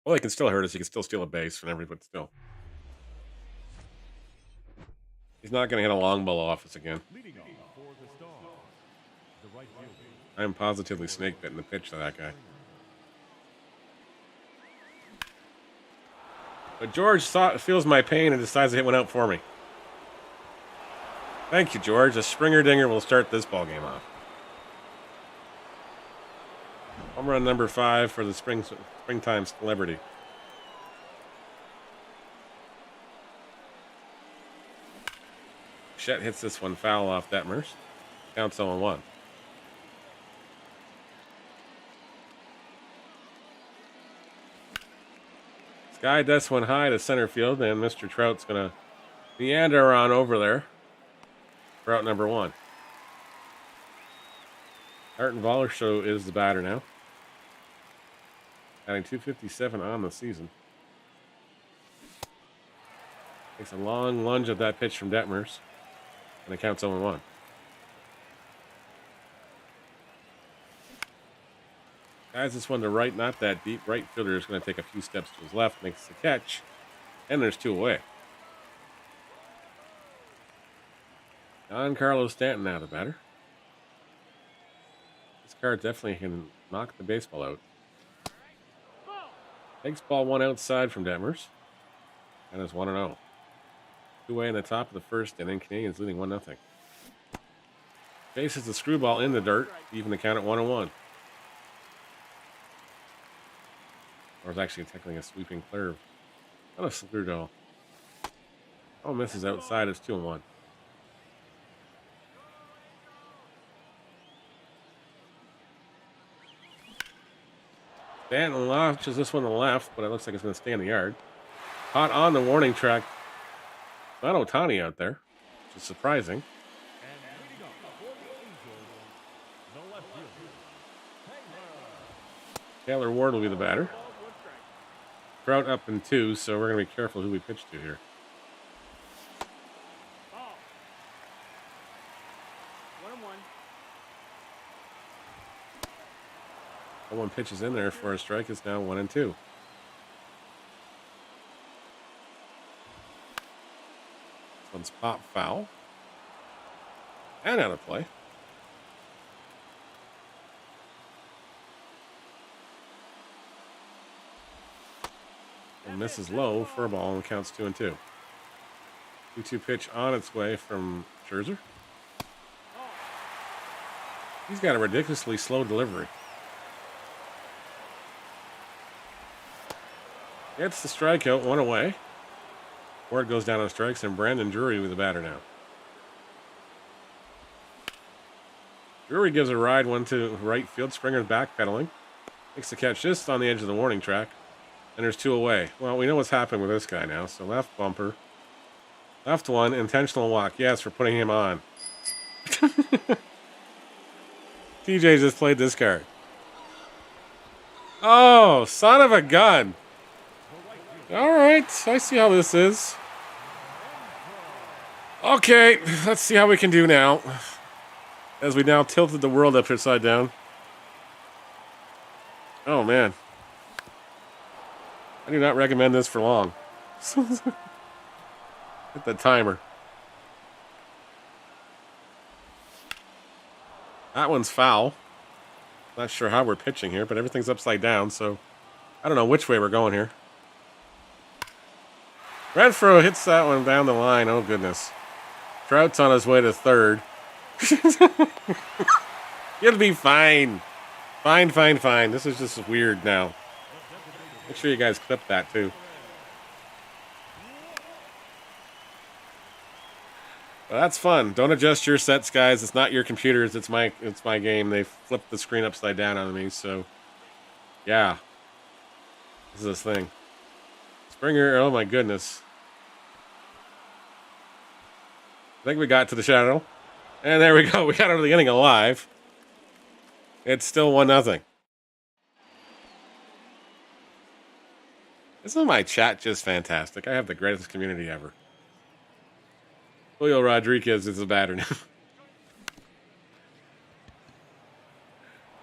Well, he can still hurt us. He can still steal a base from everybody, but still. He's not going to hit a long ball off us again. I'm positively snake bitten the pitch to that guy. But George feels my pain and decides to hit one out for me. Thank you, George. A Springer dinger will start this ball game off. Home run number 5 for the springtime celebrity. Chet hits this one foul off Detmers. Counts 0-1. Sky dusts one high to center field, and Mr. Trout's going to meander on over there for out number 1. Arton Volershow is the batter now. Adding 257 on the season. Takes a long lunge at that pitch from Detmers. And it counts 0-1. Guys, this one to right, not that deep. Right fielder is going to take a few steps to his left, makes the catch. And there's 2 away. Giancarlo Stanton now the batter. This card definitely can knock the baseball out. Takes ball 1 outside from Detmers. And it's 1-0. 2 away in the top of the first inning. Canadians leading 1-0. Faces the screwball in the dirt, even the count at 1-1. Or is actually tackling a sweeping curve. Not a screwball. Oh, misses outside. It's 2-1. Stanton launches this one to the left, but it looks like it's going to stay in the yard. Caught on the warning track. Not Ohtani out there, which is surprising. Taylor Ward will be the batter. Trout up in 2, so we're going to be careful who we pitch to here. Ball. 1-1. One pitches in there for a strike. It's now 1-2. This one's pop foul. And out of play. And misses low for a ball and counts 2-2. 2-2 pitch on its way from Scherzer. He's got a ridiculously slow delivery. Gets the strikeout, 1 away. Ward goes down on strikes, and Brandon Drury with the batter now. Drury gives a ride 1 to right field. Springer's backpedaling. Makes the catch just on the edge of the warning track. And there's 2 away. Well, we know what's happened with this guy now. So left bumper. Left one, intentional walk. Yes, we're putting him on. TJ just played this card. Oh, son of a gun. All right, I see how this is. Okay, let's see how we can do now. As we now tilted the world upside down. Oh, man. I do not recommend this for long. Hit the timer. That one's foul. Not sure how we're pitching here, but everything's upside down, so I don't know which way we're going here. Renfroe hits that one down the line. Oh, goodness. Trout's on his way to third. You'll be fine. Fine. This is just weird now. Make sure you guys clip that, too. Well, that's fun. Don't adjust your sets, guys. It's not your computers. It's my game. They flipped the screen upside down on me, so yeah. This is this thing. Springer, oh my goodness. I think we got to the shadow. And there we go. We got out of the inning alive. It's still 1-0. Isn't my chat just fantastic? I have the greatest community ever. Julio Rodriguez is a batter now.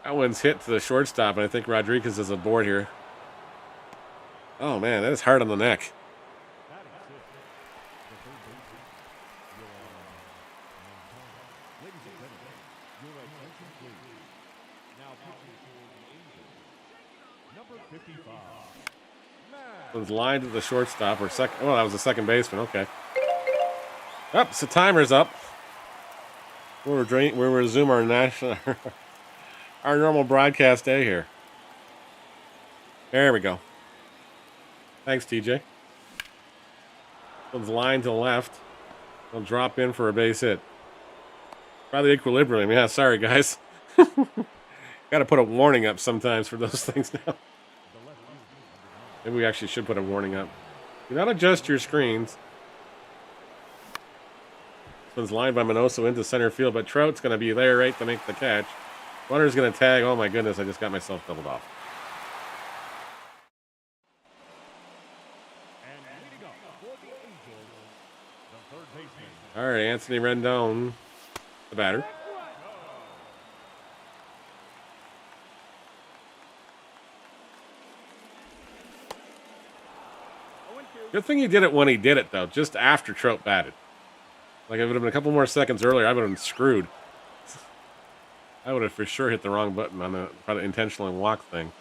That one's hit to the shortstop, and I think Rodriguez is aboard here. Oh, man, that is hard on the neck. One's lined to the shortstop or second. Oh, that was the second baseman. Okay. Up, so timer's up. We'll resume our national, our normal broadcast day here. There we go. Thanks, TJ. One's lined to the left. He'll drop in for a base hit. Probably equilibrium. Yeah, sorry, guys. Got to put a warning up sometimes for those things now. Maybe we actually should put a warning up. Do not adjust your screens. This one's lined by Minoso into center field, but Trout's going to be there right to make the catch. Runner's going to tag. Oh, my goodness, I just got myself doubled off. All right, Anthony Rendon, the batter. Good thing he did it when he did it, though, just after Trout batted. Like, if it would have been a couple more seconds earlier, I would have been screwed. I would have for sure hit the wrong button on the probably intentionally walk thing.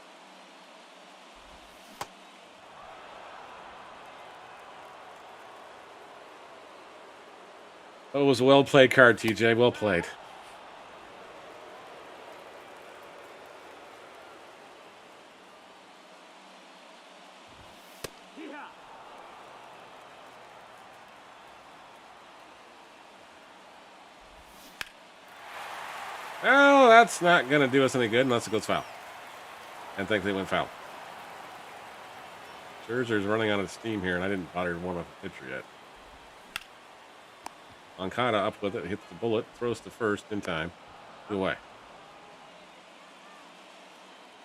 Oh, it was a well-played card, TJ. Well played. Well, that's not going to do us any good unless it goes foul. And thankfully it went foul. Scherzer's running out of steam here, and I didn't bother to warm up the pitcher yet. Moncada up with it, hits the bullet, throws to first in time. Good away.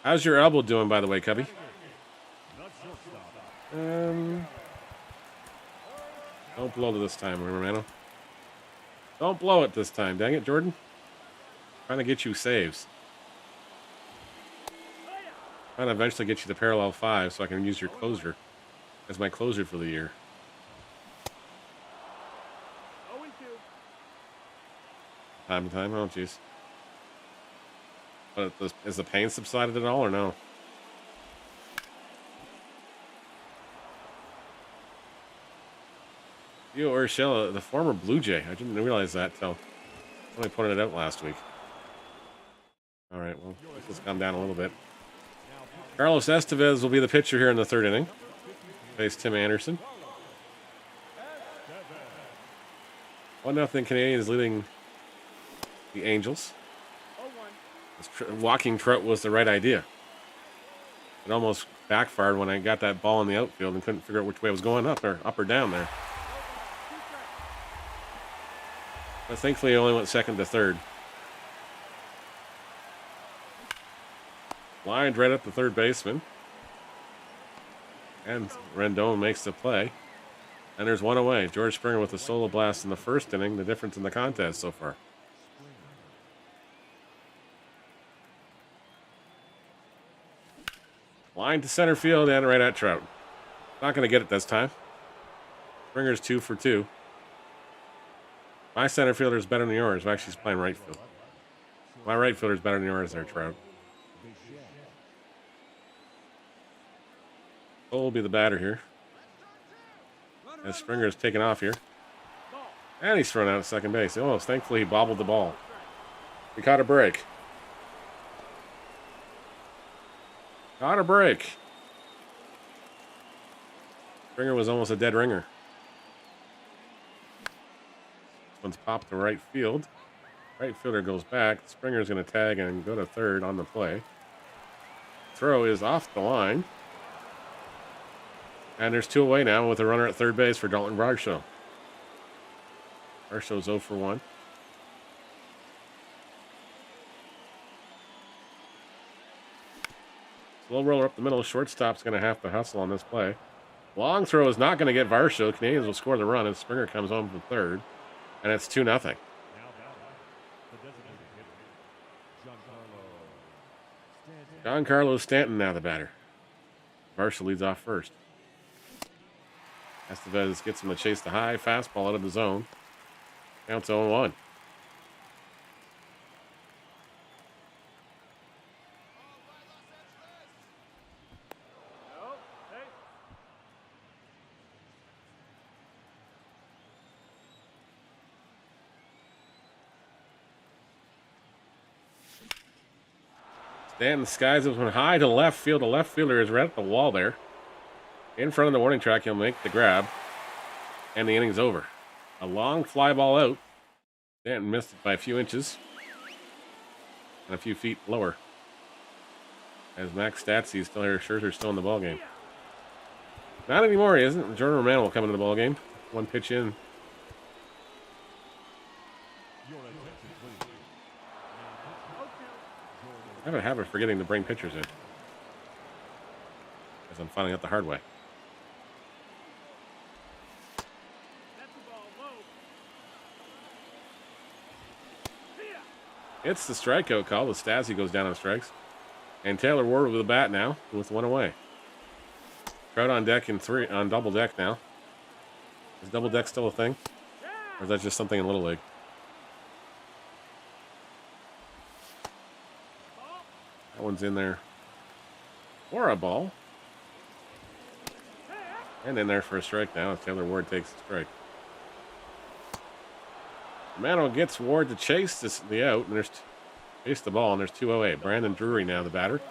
How's your elbow doing, by the way, Cubby? Don't blow it this time, Romano. Don't blow it this time. Dang it, Jordan. Trying to get you saves. Trying to eventually get you the parallel 5 so I can use your closer as my closer for the year. Time to time, oh jeez. But has the pain subsided at all or no? Gio Urshela, the former Blue Jay. I didn't realize that till somebody pointed it out last week. All right, well, let's calm down a little bit. Carlos Estevez will be the pitcher here in the third inning. Face Tim Anderson. 1-0 Canadians leading the Angels. Walking Trout was the right idea. It almost backfired when I got that ball in the outfield and couldn't figure out which way it was going, up or down there. But thankfully, he only went second to third. Lined right up the third baseman. And Rendon makes the play. And there's one away. George Springer with a solo blast in the first inning, the difference in the contest so far. Line to center field and right at Trout. Not going to get it this time. Springer's 2 for 2. My center fielder is better than yours. Well, actually, he's playing right field. My right fielder is better than yours there, Trout. Cole will be the batter here. As Springer is taking off here. And he's thrown out at second base. Oh, thankfully he bobbled the ball. He caught a break. Caught a break. Springer was almost a dead ringer. This one's popped to right field. Right fielder goes back. Springer's going to tag and go to third on the play. Throw is off the line. And there's 2 away now with a runner at third base for Dalton Bradshaw. Bradshaw's 0 for 1. Slow roller up the middle. Shortstop's going to have to hustle on this play. Long throw is not going to get Varsho. Canadians will score the run, and Springer comes home from third, and it's 2-0. Now batting, the designated hitter, Giancarlo Stanton now the batter. Varsho leads off first. Estevez gets him to chase the high fastball out of the zone. Counts 0-1. No, hey. Stanton skies it one high to left field. The left fielder is right at the wall there. In front of the warning track, he'll make the grab. And the inning's over. A long fly ball out. Stanton missed it by a few inches. And a few feet lower. As Max Stassi is still here, Scherzer's still in the ballgame. Not anymore, he isn't. Jordan Romano will come into the ballgame. One pitch in. I have a habit of forgetting to bring pitchers in. As I'm finding out the hard way. That's the ball low. It's the strikeout call. The Stassi goes down on strikes. And Taylor Ward with the bat now with one away. Trout on deck and three on double deck now. Is double deck still a thing? Or is that just something in Little League? That one's in there. Or a ball. And in there for a strike now as Taylor Ward takes the strike. Romano gets Ward to chase the out, and chase the ball, and there's 2 away. Brandon Drury now the batter,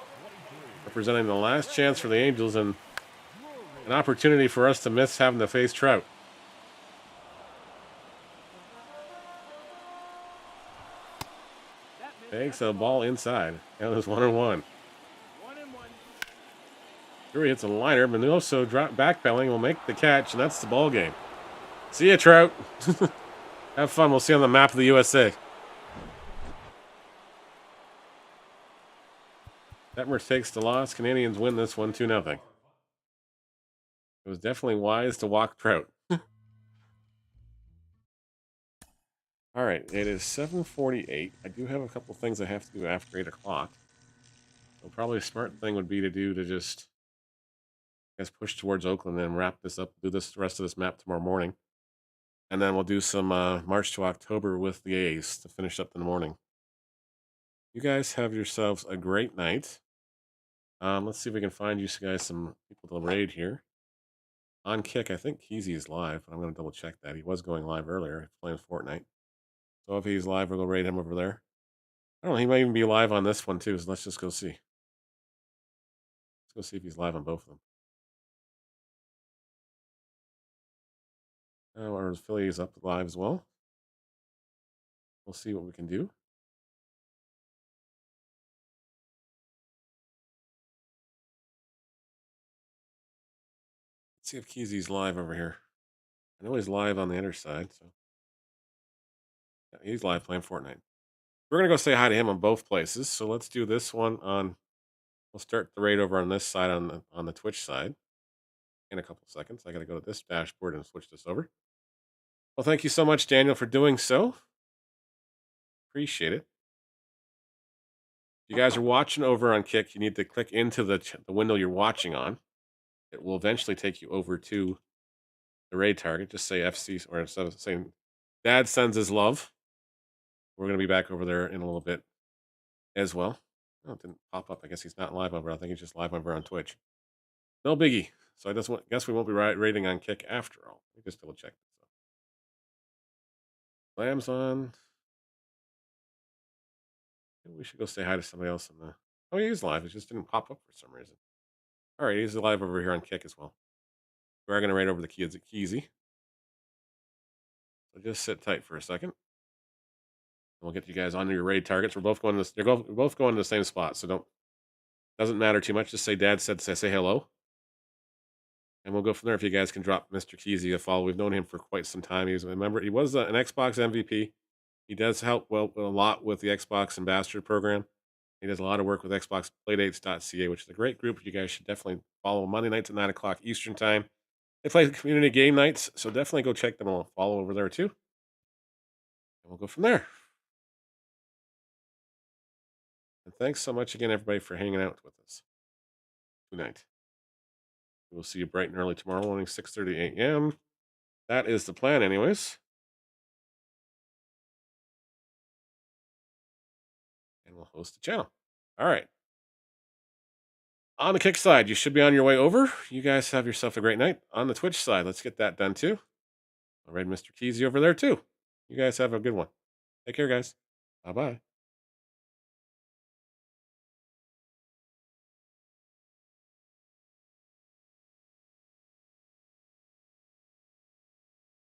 representing the last chance for the Angels and an opportunity for us to miss having to face Trout. Takes a ball inside. Now there's 1-1. 1-1. Drury hits a liner, but also backpedaling will make the catch, and that's the ball game. See ya, Trout. Have fun. We'll see you on the map of the USA. Detmer takes the loss. Canadians win this one 2-0. It was definitely wise to walk Trout. All right, it is 7:48. I do have a couple things I have to do after 8 o'clock. So probably a smart thing would be to just, I guess, push towards Oakland and wrap this up. Do this the rest of this map tomorrow morning. And then we'll do some March to October with the A's to finish up in the morning. You guys have yourselves a great night. Let's see if we can find you guys some people to raid here. On Kick, I think Keezy is live. I'm going to double check that. He was going live earlier, playing Fortnite. So if he's live, we'll go raid him over there. I don't know, he might even be live on this one too, so let's just go see. Let's go see if he's live on both of them. Our affiliate is up live as well. We'll see what we can do. Let's see if Keezy's live over here. I know he's live on the other side, so yeah, he's live playing Fortnite. We're gonna go say hi to him on both places. So let's do this one on. We'll start the raid over on this side on the Twitch side in a couple seconds. I gotta go to this dashboard and switch this over. Well, thank you so much, Daniel, for doing so. Appreciate it. If you guys are watching over on Kick, you need to click into the window you're watching on. It will eventually take you over to the raid target. Just say FC, or instead of saying Dad sends his love. We're going to be back over there in a little bit as well. Oh, it didn't pop up. I guess he's not live over. I think he's just live over on Twitch. No biggie. So I guess we won't be raiding on Kick after all. Let me just double check this out. Lamb's on. Maybe we should go say hi to somebody else in the. Oh, he's live. It just didn't pop up for some reason. All right, he's live over here on Kick as well. We're going to raid over the kids at Keezy. So just sit tight for a second. We'll get you guys onto your raid targets. We're both going to we're both going to the same spot, so doesn't matter too much. Just say Dad said, say hello. And we'll go from there. If you guys can drop Mr. Keezy a follow. We've known him for quite some time. He was an Xbox MVP. He does help a lot with the Xbox Ambassador program. He does a lot of work with Xbox Playdates.ca, which is a great group. You guys should definitely follow Monday nights at 9 o'clock Eastern Time. They play community game nights, so definitely go check them out. Follow over there too. And we'll go from there. And thanks so much again, everybody, for hanging out with us tonight. We'll see you bright and early tomorrow morning, 6:30 a.m. That is the plan, anyways. And we'll host the channel. All right. On the Kick side, you should be on your way over. You guys have yourself a great night. On the Twitch side, let's get that done too. All right, Mr. Keezy over there too. You guys have a good one. Take care, guys. Bye-bye.